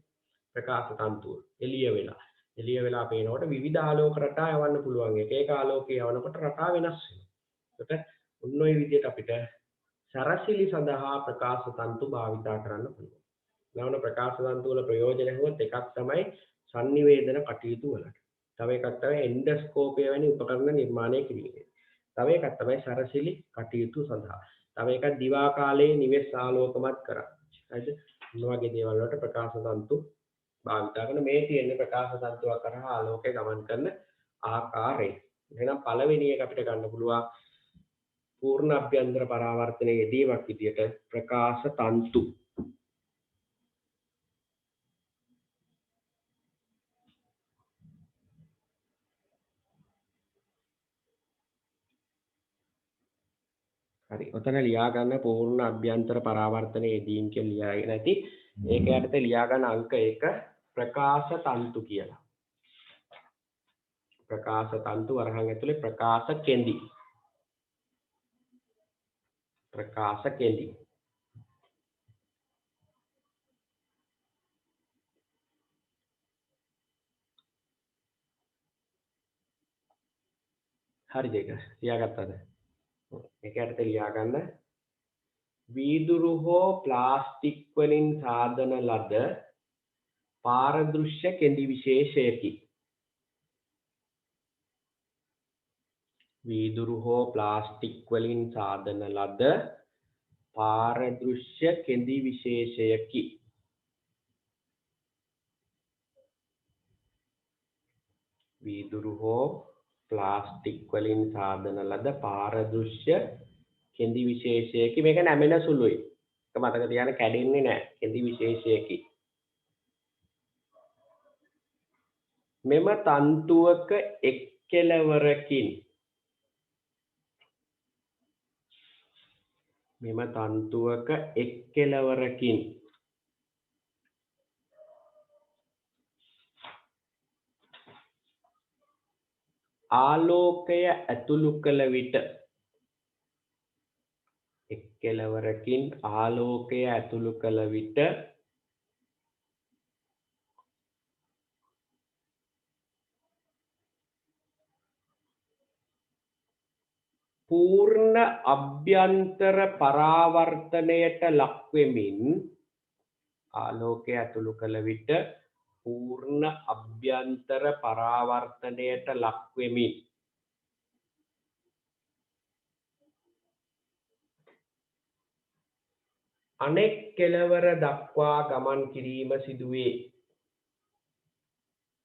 ප්‍රකාශ තන්තුව එළිය වෙලා පේනකොට විවිධ ආලෝක රටා යවන්න පුළුවන්. එක එක ආලෝකය යවනකොට රටා වෙනස් වෙනවා. ඒකට ඔන්න ඔය විදිහට අපිට සැරසිලි සඳහා ප්‍රකාශ තන්තු භාවිතා කරන්න පුළුවන්. නවන ප්‍රකාශ තන්තු වල ප්‍රයෝජන හොත් එකක් තමයි sannivedana කටයුතු වලට. තව එකක් තමයි එන්ඩොස්කෝපය වැනි උපකරණ නිර්මාණය කිරීම. තව එකක් තමයි සැරසිලි කටයුතු සඳහා. තව එකක් දිවා කාලයේ නිවෙස් ආලෝකමත් කරන්න. හරිද? මේ වගේ දේවල් වලට ප්‍රකාශ තන්තු භාවිතා කරන මේ තියෙන ප්‍රකාශ තන්තුවක් කරා ආලෝකය ගමන් කරන ආකාරය. එහෙනම් පළවෙනි එක අපිට ගන්න පුළුවන් පූර්ණ අභ්‍යන්තර පරාවර්තනයේ යෙදීමක් විදියට ප්‍රකාශ තන්තු. හරි. ඔතන ලියා ගන්න පූර්ණ අභ්‍යන්තර පරාවර්තනයේ යෙදීම් කියලා ලියාගෙන නැති ඒක යටතේ ලියා ගන්න අංක 1 ප්‍රකාශ තන්තු කියලා. ප්‍රකාශ තන්තු වරහන් ඇතුලේ ප්‍රකාශ කෙඳි. ප්‍රකාශ කෙඳි. හරිද ඒක? ලියාගත්තද? ඒක යටතේ ලියා ගන්න වීදුරු හෝ ප්ලාස්ටික් වලින් සාදන ලද පාරදෘශ්‍ය කෙඳි විශේෂයකි. වීදුරු හෝ ප්ලාස්ටික් වලින් සාදන ලද පාරදෘශ්‍ය කෙඳි විශේෂයකි. වීදුරු හෝ ප්ලාස්ටික් වලින් සාදන ලද පාරදෘශ්‍ය කෙඳි විශේෂයකි. මේක නැමෙන සුළුයි. ඒක මතක තියාගන්න කැඩෙන්නේ නැහැ. කෙඳි විශේෂයකි. මෙම තන්තුවක එක් කෙළවරකින් මෙම තන්තුවක එක් කෙළවරකින් ආලෝකය ඇතුළු කළ විට එක් කෙළවරකින් ආලෝකය ඇතුළු කළ විට පූර්ණ අභ්‍යන්තර පරාවර්තනයට ලක්වෙමින් ආලෝකය ඇතුළු කළ විට පූර්ණ අභ්‍යන්තර පරාවර්තනයට ලක්වෙමින් අනෙක් කෙළවර දක්වා ගමන් කිරීම සිදුවේ.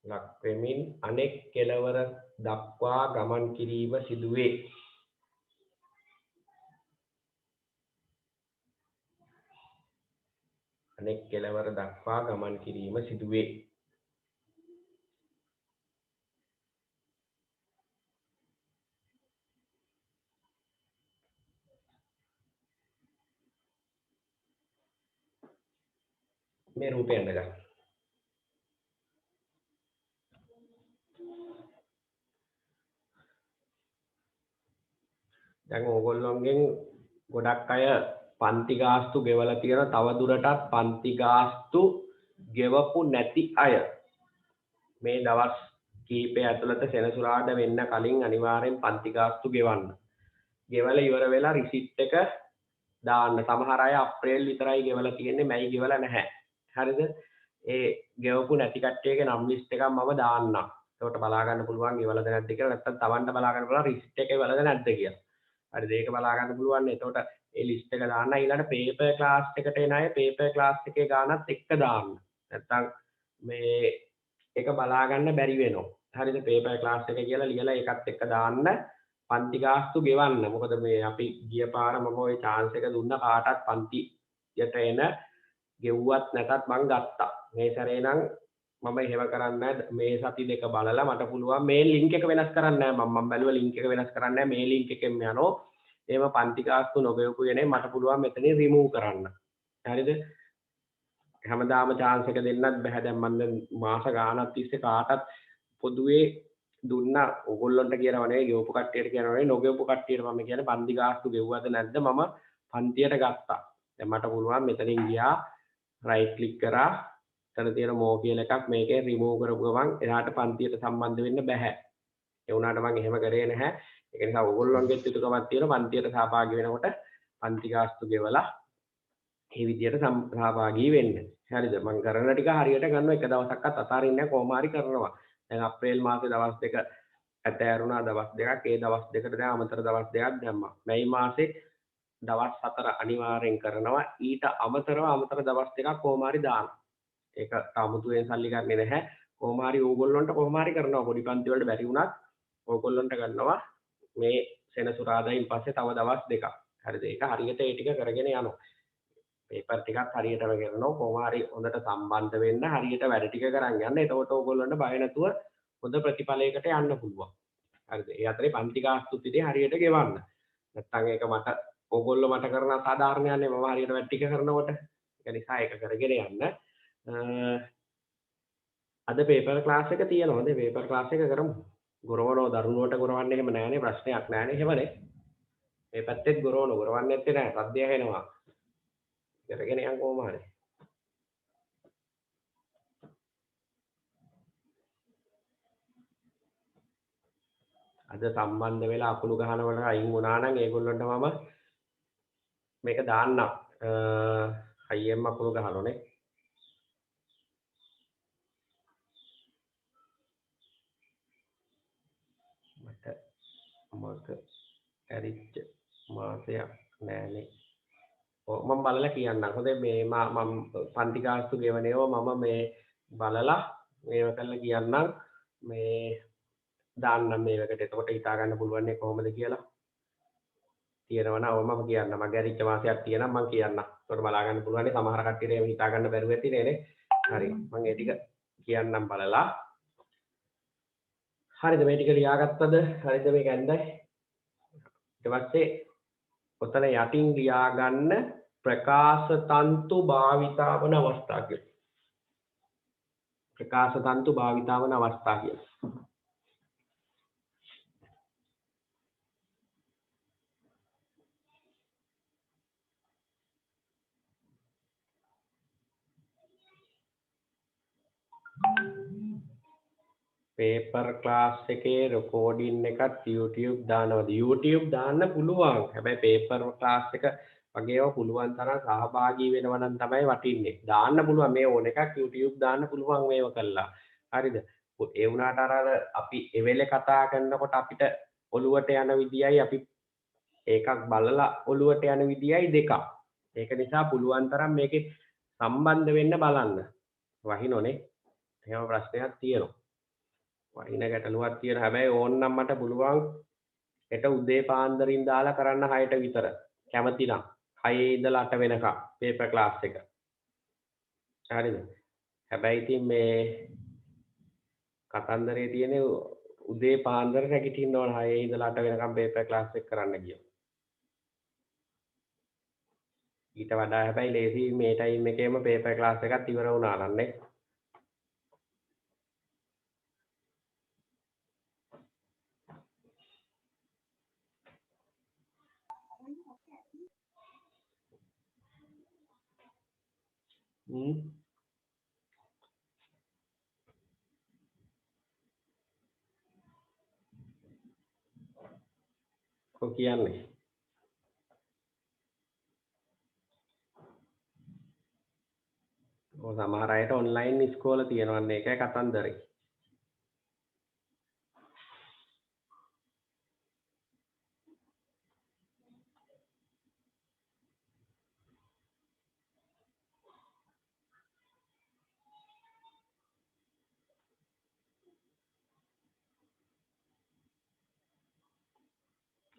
ලක්වෙමින් අනෙක් කෙළවර දක්වා ගමන් කිරීම සිදුවේ. අනෙක් කෙළවර දක්වා ගමන් කිරීම සිදුවේ. මේ රූපය අඳගන්න. දැන් ඕගොල්ලොන්ගෙන් ගොඩක් අය පන්ති ගාස්තු ගෙවලා තියෙන, තව දුරටත් පන්ති ගාස්තු ගෙවපු නැති අය මේ දවස් කීපය ඇතුළත සෙනසුරාදා වෙන්න කලින් අනිවාර්යෙන් පන්ති ගාස්තු ගෙවන්න. ගෙවලා ඉවර වෙලා රිසිට් එක දාන්න. සමහර අය අප්‍රේල් විතරයි ගෙවලා තියෙන්නේ, මැයි ගෙවලා නැහැ. හරිද? ඒ ගෙවපු නැති කට්ටියගේ නම් ලිස්ට් එකක් මම දාන්නම්. ඒකට බලා ගන්න පුළුවන් ගෙවලාද නැද්ද කියලා. නැත්නම් Tamanට බලා ගන්න පුළුවන් රිසිට් එකේ ගෙවලාද නැද්ද කියලා. හරිද? ඒක බලා ගන්න පුළුවන්. එතකොට ඒ ලිස්ට් එක දාන්න. ඊළඟ පේපර් ක්ලාස් එකට එන අය පේපර් ක්ලාස් එකේ ගානත් එක්ක දාන්න. නැත්නම් මේ ඒක බලා ගන්න බැරි වෙනවා. හරිද? පේපර් ක්ලාස් එක කියලා ලියලා ඒකත් එක්ක දාන්න. පන්ති ගාස්තු ගෙවන්න. මොකද මේ අපි ගිය පාර මම ওই chance එක දුන්න කාටත් පන්තියට එන ගෙව්වත් නැතත් මං ගත්තා. මේ සැරේ නම් මම එහෙම කරන්නේ නැහැ. මේ සති දෙක බලලා මට පුළුවන් මේ ලින්ක් එක වෙනස් කරන්න නැහැ. මම බැලුවා ලින්ක් එක වෙනස් කරන්න නැහැ. මේ ලින්ක් එකෙන් යනවා. එහෙම පන්ති ගාස්තු නොගෙවපු කෙනේ මට පුළුවන් මෙතනින් රිමූව් කරන්න. හරිද? හැමදාම chance එක දෙන්නත් බෑ. දැන් මම මාස ගාණක් තිස්සේ කාටත් පොදුවේ දුන්නා. ඕගොල්ලන්ට කියනවා නෙවෙයි, ගෙවපු කට්ටියට කියනවා නෙවෙයි, නොගෙවපු කට්ටියට මම කියන්නේ පන්ති ගාස්තු ගෙවුවද නැද්ද මම පන්තියට ගත්තා. දැන් මට පුළුවන් මෙතනින් ගියා, රයිට් ක්ලික් කරා, එතන තියෙන මෝ කියලා එකක් මේකෙන් රිමූව් කරපු ගමන් එහාට පන්තියට සම්බන්ධ වෙන්න බෑ. ඒ වුණාට මම එහෙම කරේ නැහැ. ඒක නිසා ඕගොල්ලන්ගෙත් යුතුකමක් තියෙනවා පන්තියට සහභාගී වෙනකොට පන්ති ගාස්තු ගෙවලා මේ විදියට සහභාගී වෙන්න. හරිද? මම කරන ටික හරියට ගන්නවා, එක දවසක්වත් අතාරින්නේ නැහැ, කොහොම හරි කරනවා. දැන් අප්‍රේල් මාසේ දවස් දෙක ඇතෑරුණා, දවස් දෙකක්. ඒ දවස් දෙකට දැන් අමතර දවස් දෙකක් දැම්මා. මැයි මාසේ දවස් 4 අනිවාර්යෙන් කරනවා. ඊට අමතරව අමතර දවස් දෙකක් කොහොම හරි දානවා. ඒක අමුතුවෙන් සල්ලි ගන්නෙ නැහැ. කොහොම හරි ඕගොල්ලන්ට කොහොම හරි කරනවා. පොඩි පන්ති වලට බැරි වුණත් ඕගොල්ලන්ට ගන්නවා මේ සෙනසුරාදායින් පස්සේ තව දවස් දෙකක්. හරිද? ඒක හරියට ඒ ටික කරගෙන යනවා. පේපර් ටිකක් හරියටම කරනවා. කොහොම හරි හොඳට සම්බන්ධ වෙන්න, හරියට වැඩ ටික කරන් යන්න. එතකොට ඕගොල්ලන්ට බය නැතුව හොඳ ප්‍රතිඵලයකට යන්න පුළුවන්. හරිද? ඒ අතරේ පන්ති ගාස්තුත් ඉතින් හරියට ගෙවන්න. නැත්තම් ඒක මට ඕගොල්ලෝ මට කරන සාධාරණයක් නේ, මම හරියට වැඩ ටික කරනකොට. ඒක නිසා ඒක කරගෙන යන්න. අද පේපර් ක්ලාස් එක තියෙනවා. හොඳ පේපර් ක්ලාස් එක කරමු. ගොරවනෝ දරුණුවට ගොරවන්න එහෙම නෑනේ, ප්‍රශ්නයක් නෑනේ එහෙමනේ. මේ පැත්තෙත් ගොරවන්නේ නැත්තේ නෑ, සද්දය ඇහෙනවා. කරගෙන යන් කොහොම හරි. අද සම්බන්ධ වෙලා අකුණු ගහනවල අයින් වුණා නම් ඒගොල්ලන්ට මම මේක දාන්නම්. හයියෙන්ම අකුණු ගහනෝනේ. මට මග ඇරිච්ච මාසයක් නෑනේ. මම බලලා කියන්නම්. හොඳයි, මේ මම පන්ති ගාස්තු ගෙවනේව මම මේ බලලා මේව කරලා කියන්නම්. මේ දාන්නම් මේකට. එතකොට හිතා ගන්න පුළුවන් නේ කොහොමද කියලා. තියෙනවා නම් මම කියන්නම්. මගේ ඇරිච්ච මාසයක් තියෙනම් මම කියන්නම්. එතකොට බලා ගන්න පුළුවන් නේ. සමහර කට්ටියට එහෙම හිතා ගන්න බැරුව ඇති නේ. හරි. මම ඒ ටික කියන්නම් බලලා. හරිද? මේ ටික ලියාගත්තද? හරිද? මේක ඇන්දයි. ඊට පස්සේ ඔතන යටින් ලියා ගන්න ප්‍රකාශ තන්තු භාවිතා වන අවස්ථා කියලා. ප්‍රකාශ තන්තු භාවිතා වන අවස්ථා කියලා. paper class එකේ recording එකත් YouTube දානවාද? YouTube දාන්න පුළුවන්. හැබැයි paper class එක වගේව පුළුවන් තරම් සහභාගී වෙනවා නම් තමයි වටින්නේ. දාන්න පුළුවන් මේ ඕන එකක් YouTube දාන්න පුළුවන් මේව කළා. හරිද? ඒ වුණාට අර අපි එවෙලේ කතා කරනකොට අපිට ඔළුවට යන විදියයි අපි ඒකක් බලලා ඔළුවට යන විදියයි දෙකක්. ඒක නිසා පුළුවන් තරම් මේකේ සම්බන්ධ වෙන්න බලන්න. වහිනෝනේ. එහෙම ප්‍රශ්නයක් තියෙනවා. වහින ගැටලුවක් තියෙන හැබැයි ඕන්නම් මට පුළුවන් හෙට උදේ පාන්දරින් දාලා කරන්න 6ට විතර කැමති නම් 6 ඉඳලා 8 වෙනකම් පේපර් ක්ලාස් එක. හරිද? හැබැයි ඉතින් මේ කතන්දරේ තියෙන්නේ උදේ පාන්දර නැගිටින්න ඕන 6 ඉඳලා 8 වෙනකම් පේපර් ක්ලාස් එක කරන්න ගියොත්. ඊට වඩා හැබැයි ලේසි මේ ටයිම් එකේම පේපර් ක්ලාස් එකත් ඉවර වුණා නම් නේ. කො කියන්නේ ඔය සමහර අයට ඔන්ලයින් ඉස්කෝල තියෙනවන්නේ ඒකයි කතන්දරේ.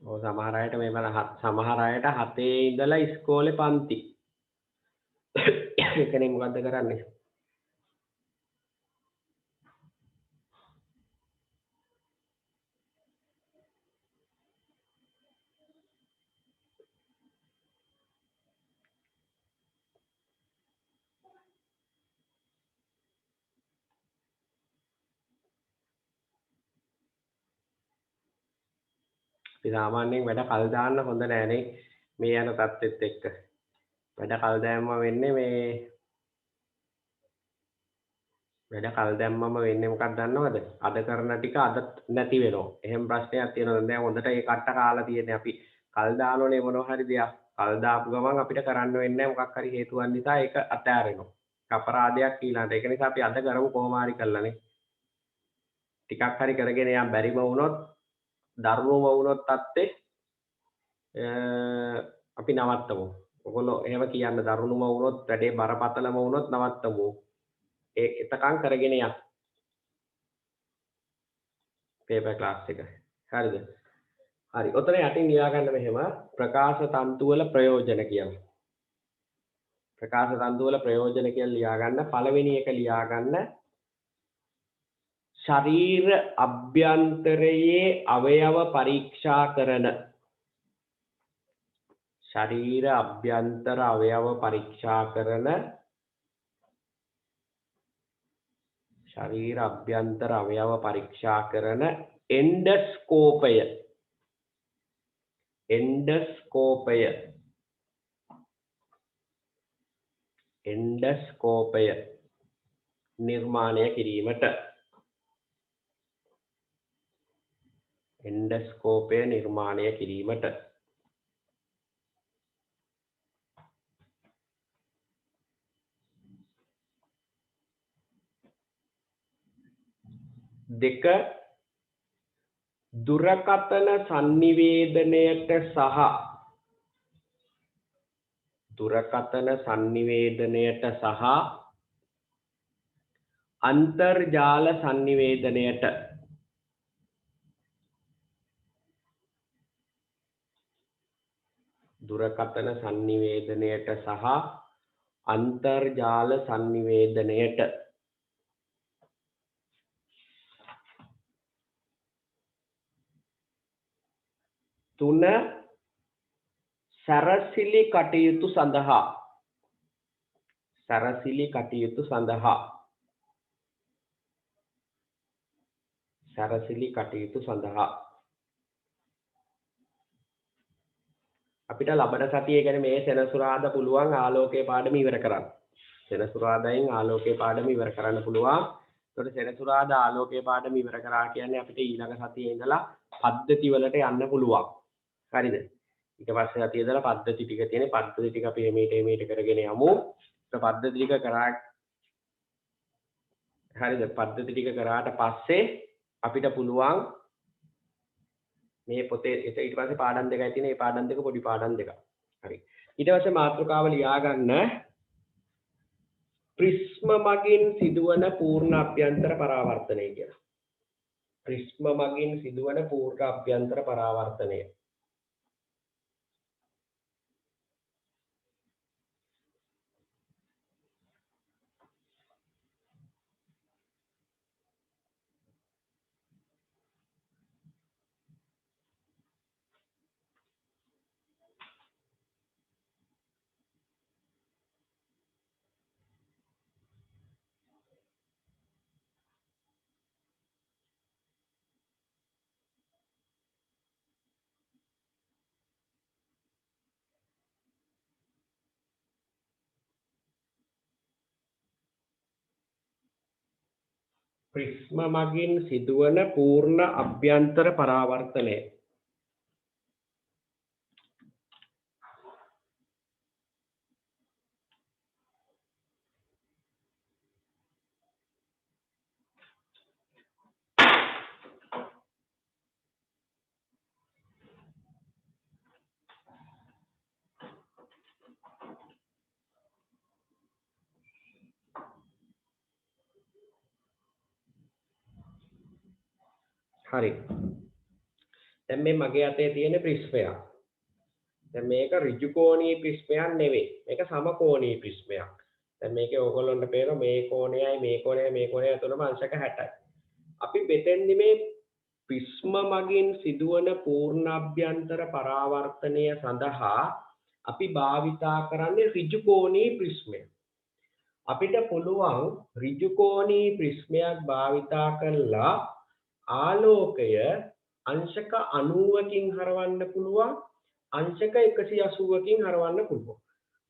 ඔය සමහර අයට මේ බල සමහර අයට 7 ඉඳලා ඉස්කෝලේ පන්ති. ඒකනේ මොකද්ද කරන්නේ? අපි සාමාන්‍යයෙන් වැඩ කල් දාන්න හොඳ නෑනේ මේ යන තත්ත්වෙත් එක්ක. වැඩ කල් දැම්මම වෙන්නේ මොකක්ද දන්නවද? අද කරන ටික අද නැති වෙනවා. එහෙම ප්‍රශ්නයක් තියෙනවා. දැන් හොඳට ඒ කට්ට කාලා තියෙන්නේ අපි කල් දානෝනේ මොනවා හරි දෙයක්. කල් දාපු ගමන් අපිට කරන්න වෙන්නේ මොකක් හරි හේතුවක් නිසා ඒක අතෑරෙනවා. අපරාධයක් ඊළඟට. ඒක නිසා අපි අද කරමු කොහොම හරි කළානේ. ටිකක් හරි කරගෙන යම් බැරිම වුණොත් දරුණුම වුණොත් තත්ත්වේ අපි නවත්තමු. ඔයගොල්ලෝ එහෙම කියන්න දරුණුම වුණොත් වැඩේ බරපතලම වුණොත් නවත්තමු. එතකන් කරගෙන යන්න. පේපර් ක්ලාස් එක. හරිද? හරි. ඔතන යටින් ලියා ගන්න මෙහෙම ප්‍රකාශ තන්තු වල ප්‍රයෝජන කියලා. ප්‍රකාශ තන්තු වල ප්‍රයෝජන කියලා ලියා ගන්න. පළවෙනි එක ලියා ගන්න ශරීර අභ්‍යන්තරයේ අවයව පරීක්ෂා කරන ශරීර අභ්‍යන්තර අවයව පරීක්ෂා කරන ශරීර අභ්‍යන්තර අවයව පරීක්ෂා කරන එන්ඩස්කෝපය නිර්මාණය කිරීමට දෙක දුරකථන sannivedanayata සහ අන්තර්ජාල sannivedanayata දුරකථන sannivedanayata සහ අන්තර්ජාල sannivedanayata තුන සැරසිලි කටයුතු සඳහා සැරසිලි කටයුතු සඳහා සැරසිලි කටයුතු සඳහා අපිට ලබන සතියේ කියන්නේ මේ සෙනසුරාදා පුළුවන් ආලෝකයේ පාඩම ඉවර කරන්න. සෙනසුරාදායෙන් ආලෝකයේ පාඩම ඉවර කරන්න පුළුවන්. ඒකට සෙනසුරාදා ආලෝකයේ පාඩම ඉවර කරා කියන්නේ අපිට ඊළඟ සතියේ ඉඳලා පද්ධති වලට යන්න පුළුවන්. හරිද? ඊට පස්සේ සතියේ ඉඳලා පද්ධති ටික තියෙන පද්ධති ටික අපි එමෙට කරගෙන යමු. ඒක පද්ධති ටික කරා හරිද? පද්ධති ටික කරාට පස්සේ අපිට පුළුවන් මේ පොතේ ඊට පස්සේ පාඩම් දෙකයි තියෙන. මේ පාඩම් දෙක පොඩි පාඩම් දෙකක්. හරි. ඊට පස්සේ මාතෘකාව ලියා ගන්න ප්‍රිස්ම මගින් සිදුවන පූර්ණ අභ්‍යන්තර පරාවර්තනය කියලා. ප්‍රිස්ම මගින් සිදුවන පූර්ණ අභ්‍යන්තර පරාවර්තනය. ප්‍රිස්ම මගින් සිදුවන පූර්ණ අභ්‍යන්තර පරාවර්තනය. හරි. දැන් මේ මගේ අතේ තියෙන ප්‍රිස්මයක්. දැන් මේක ඍජු කෝණීය ප්‍රිස්මයක් නෙවෙයි. මේක සමකෝණීය ප්‍රිස්මයක්. දැන් මේකේ ඕගොල්ලන්ට පේනවා මේ කෝණයයි මේ කෝණයයි මේ කෝණයයි අතරම අංශක 60යි. අපි මෙතෙන්දි මේ ප්‍රිස්ම මගින් සිදුවන පූර්ණ අභ්‍යන්තර පරාවර්තනය සඳහා අපි භාවිතා කරන්නේ ඍජු කෝණීය ප්‍රිස්මය. අපිට පුළුවන් ඍජු කෝණීය ප්‍රිස්මයක් භාවිතා කරලා ආලෝකය අංශක 90කින් හරවන්න පුළුවන් අංශක 180කින් හරවන්න පුළුවන්.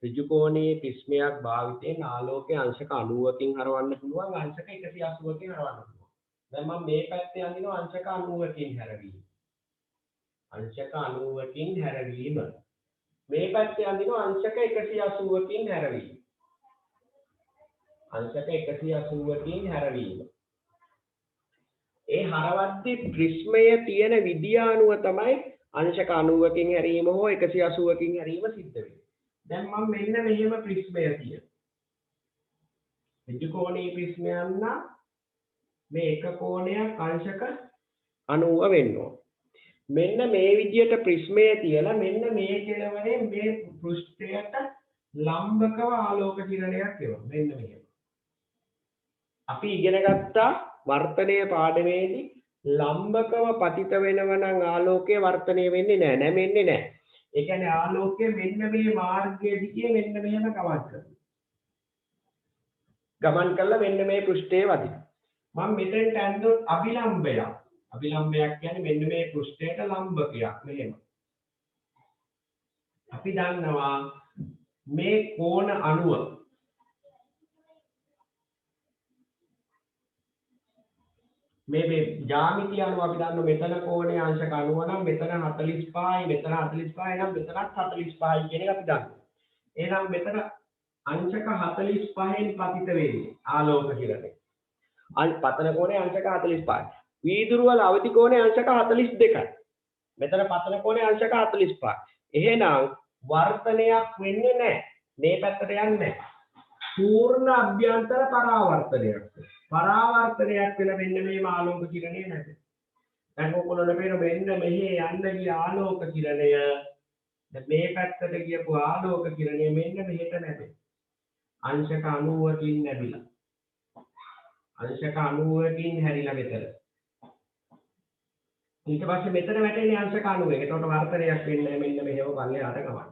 ඍජු කෝණීය ප්‍රිස්මයක් භාවිතයෙන් ආලෝකය අංශක 90කින් හරවන්න පුළුවන් අංශක 180කින් හරවන්න පුළුවන්. දැන් මම මේ පැත්තේ අඳිනවා අංශක 90කින් හැරවීම. අංශක 90කින් හැරවීම. මේ පැත්තේ අඳිනවා අංශක 180කින් හැරවීම. අංශක 180කින් හැරවීම. ඒ හරවද්දී ප්‍රිස්මයේ තියෙන විදිය අනුව තමයි අංශක 90කින් හැරීම හෝ 180කින් හැරීම සිද්ධ වෙන්නේ. දැන් මම මෙන්න මෙහෙම ප්‍රිස්මය තියෙනවා. ඍජු කෝණීය ප්‍රිස්මය නම් මේ එක කෝණයක් අංශක 90 වෙන්න ඕන. මෙන්න මේ විදියට ප්‍රිස්මය තියලා මෙන්න මේ කෙළවරේ මේ පෘෂ්ඨයට ලම්බකව ආලෝක කිරණයක් එනවා. මෙන්න මෙහෙම. අපි ඉගෙන ගත්තා වර්තනීය පාඩමේදී ලම්බකව පතිත වෙනව නම් ආලෝකයේ වර්තනය වෙන්නේ නැහැ. නැමෙන්නේ නැහැ. ඒ කියන්නේ ආලෝකය මෙන්න මේ මාර්ගයේ දිගේ මෙන්න මෙහෙම ගමන් කරනවා. ගමන් කළා මෙන්න මේ පෘෂ්ඨයේ වදිනවා. මම මෙතෙන්ට ඇන්දොත් අභිලම්බයක්. අභිලම්බයක් කියන්නේ මෙන්න මේ පෘෂ්ඨයට ලම්බකයක් මෙහෙම. අපි දන්නවා මේ කෝණ 90 මේ ජ්‍යාමිතිය අනුව අපි දන්නවා මෙතන කෝණය අංශක 90 නම් මෙතන 45යි මෙතන 45යි නම් මෙතනත් 45යි කියන එක අපි දන්නවා. එහෙනම් මෙතන අංශක 45න් පතිත වෙන්නේ ආලෝක කිරණය. පතන කෝණය අංශක 45යි. වීදුරු වල අවදි කෝණය අංශක 42යි. මෙතන පතන කෝණය අංශක 45යි. එහෙනම් වර්තනයක් වෙන්නේ නැහැ. මේ පැත්තට යන්නේ නැහැ. පූර්ණ අභ්‍යන්තර පරාවර්තනයක්. පරාවර්තනයක් වෙන මෙන්න මේ ආලෝක කිරණය නැත. දැන් ඔයගොල්ලෝ පේන මෙන්න මෙහි යන්න ගිය ආලෝක කිරණය දැන් මේ පැත්තට ගියපු ආලෝක කිරණය මෙන්න මෙහෙට නැත. අංශක 90කින් නැබිලා. අංශක 90කින් හැරිලා මෙතන. ඊට පස්සේ මෙතන වැටෙන්නේ අංශක 90. ඒකට වර්තනයක් වෙන්නේ මෙන්න මෙහෙම පල්ලෙහාට ගමන්.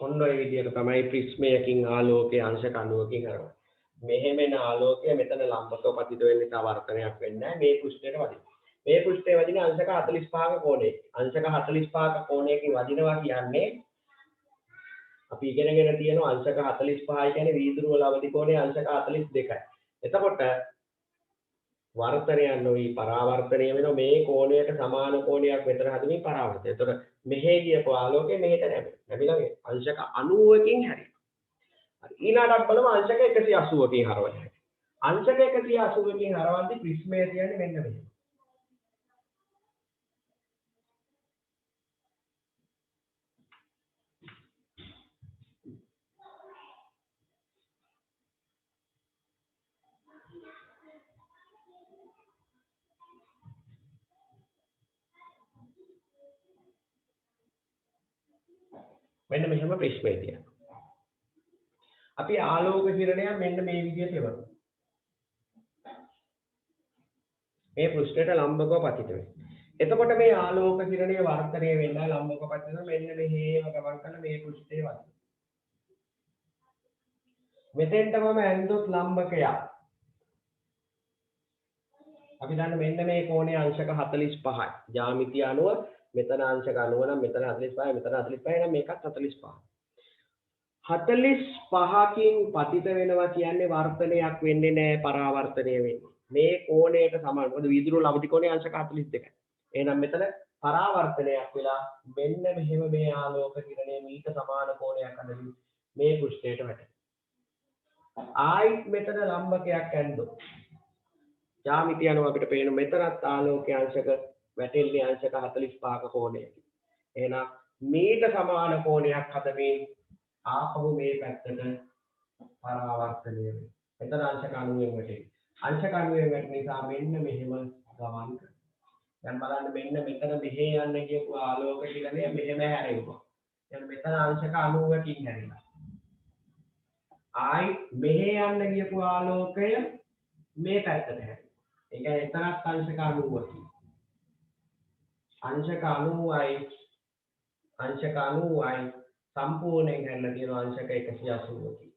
ඔන්න ඔය විදිහට තමයි ප්‍රිස්මයකින් ආලෝකයේ අංශක අණුවකින් හරවන්නේ. මෙහෙම එන ආලෝකය මෙතන ලම්බකව පතිත වෙන නිසා වර්තනයක් වෙන්නේ නැහැ. මේ පෘෂ්ඨයට වදින. මේ පෘෂ්ඨයේ වදින අංශක 45ක කෝණයක. අංශක 45ක කෝණයකින් වදිනවා කියන්නේ අපි ඉගෙනගෙන තියෙනවා අංශක 45යි කියන්නේ වීදුරුව ලවදි කෝණයේ අංශක 42යි. එතකොට වර්තනය නොවි පරාවර්තනය වෙන මේ කෝණයට සමාන කෝණයක් මෙතන හදමින් පරාවර්තනය. එතකොට මෙහෙ ගියපු ආලෝකය මෙහෙට නැමෙනවා. නැමිලා මේ අංශක 90කින් හැරෙනවා. හරි. ඊළඟට බලමු අංශක 180කින් හරවන්නේ. අංශක 180කින් හරවද්දී ප්‍රිස්මය කියන්නේ මෙන්න මෙහෙම. මෙන්න මෙහෙම ප්‍රිස්මය තියෙනවා. අපි ආලෝක කිරණය මෙන්න මේ විදිහට එවනවා. මේ පෘෂ්ඨයට ලම්බකව පතිත වෙනවා. එතකොට මේ ආලෝක කිරණය වර්ධනය වෙන්න ලම්බකව පතිත වෙන මෙන්න මෙහෙම ගමන් කරන මේ පෘෂ්ඨයේ වදිනවා. මෙතෙන්ට මම ඇන්දොත් ලම්බකයක්. අපි දන්න මෙන්න මේ කෝණයේ අංශක 45යි. ජ්‍යාමිතිය අනුව මෙතන අංශක 90 නම් මෙතන 45යි මෙතන 45යි නම් මේකත් 45. 45කින් පතිත වෙනවා කියන්නේ වර්තනයක් වෙන්නේ නැහැ පරාවර්තනය වෙන්නේ. මේ කෝණයට සමාන. මොකද වීදුරුව ලවදි කෝණයේ අංශක 42යි. එහෙනම් මෙතන පරාවර්තනයක් වෙලා මෙන්න මෙහෙම මේ ආලෝක කිරණය මීට සමාන කෝණයක් අඳින් මේ පෘෂ්ඨයට වැටෙනවා. ආයිත් මෙතන ලම්බකයක් ඇන්දොත් ජ්‍යාමිතිය අනුව අපිට පේන මෙතනත් ආලෝකයේ අංශක වැටෙන්නේ අංශක 45ක කෝණයකින්. එහෙනම් මීට සමාන කෝණයක් හදමින් ආපහු මේ පැත්තට පරාවර්තනය වෙනවා. මෙතන අංශක 90ෙන් වැටෙන්නේ. අංශක 90ෙන් වැටෙන නිසා මෙන්න මෙහෙම ගමන් කරනවා. දැන් බලන්න මෙන්න මෙතන මෙහෙ යන්න කියපු ආලෝක කිරණය මෙහෙම හැරෙනවා. දැන් මෙතන අංශක 90කින් හැරෙනවා. ආයි මෙහෙ යන්න කියපු ආලෝකය මේ පැත්තට හැරෙනවා. ඒ කියන්නේ එතනත් අංශක 90කින්. අංශක 90යි සම්පූර්ණයෙන් හැරලා තියෙන අංශක 180කින්.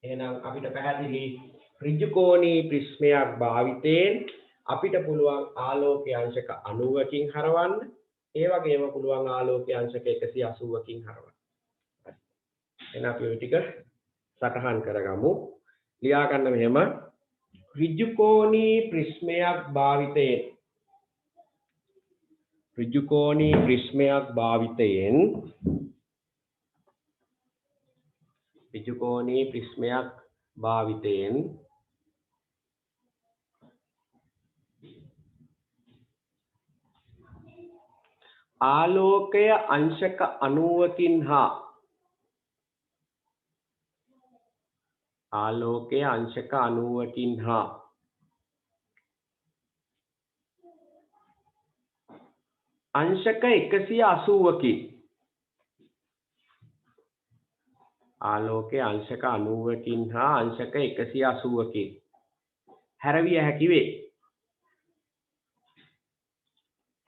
එහෙනම් අපිට පැහැදිලි ඍජුකෝණී ප්‍රිස්මයක් භාවිතයෙන් අපිට පුළුවන් ආලෝකයේ අංශක 90කින් හරවන්න. ඒ වගේම පුළුවන් ආලෝකයේ අංශක 180කින් හරවන්න. හරි. එහෙනම් අපි ඔය ටික සටහන් කරගමු. ලියා ගන්න මෙහෙම ඍජුකෝණී ප්‍රිස්මයක් භාවිතයෙන් ඍජුකෝණී ප්‍රිස්මයක් භාවිතයෙන් ඍජුකෝණී ප්‍රිස්මයක් භාවිතයෙන් ආලෝකය අංශක 90කින් හා ආලෝකය අංශක 90කින් හා අංශක 180කින් ආලෝකයේ අංශක 90කින් හා අංශක 180කින් හැරවිය හැකි වේ.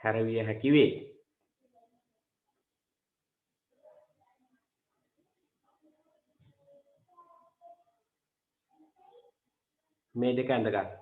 හැරවිය හැකි වේ. මේ දෙක ඇඳගන්න.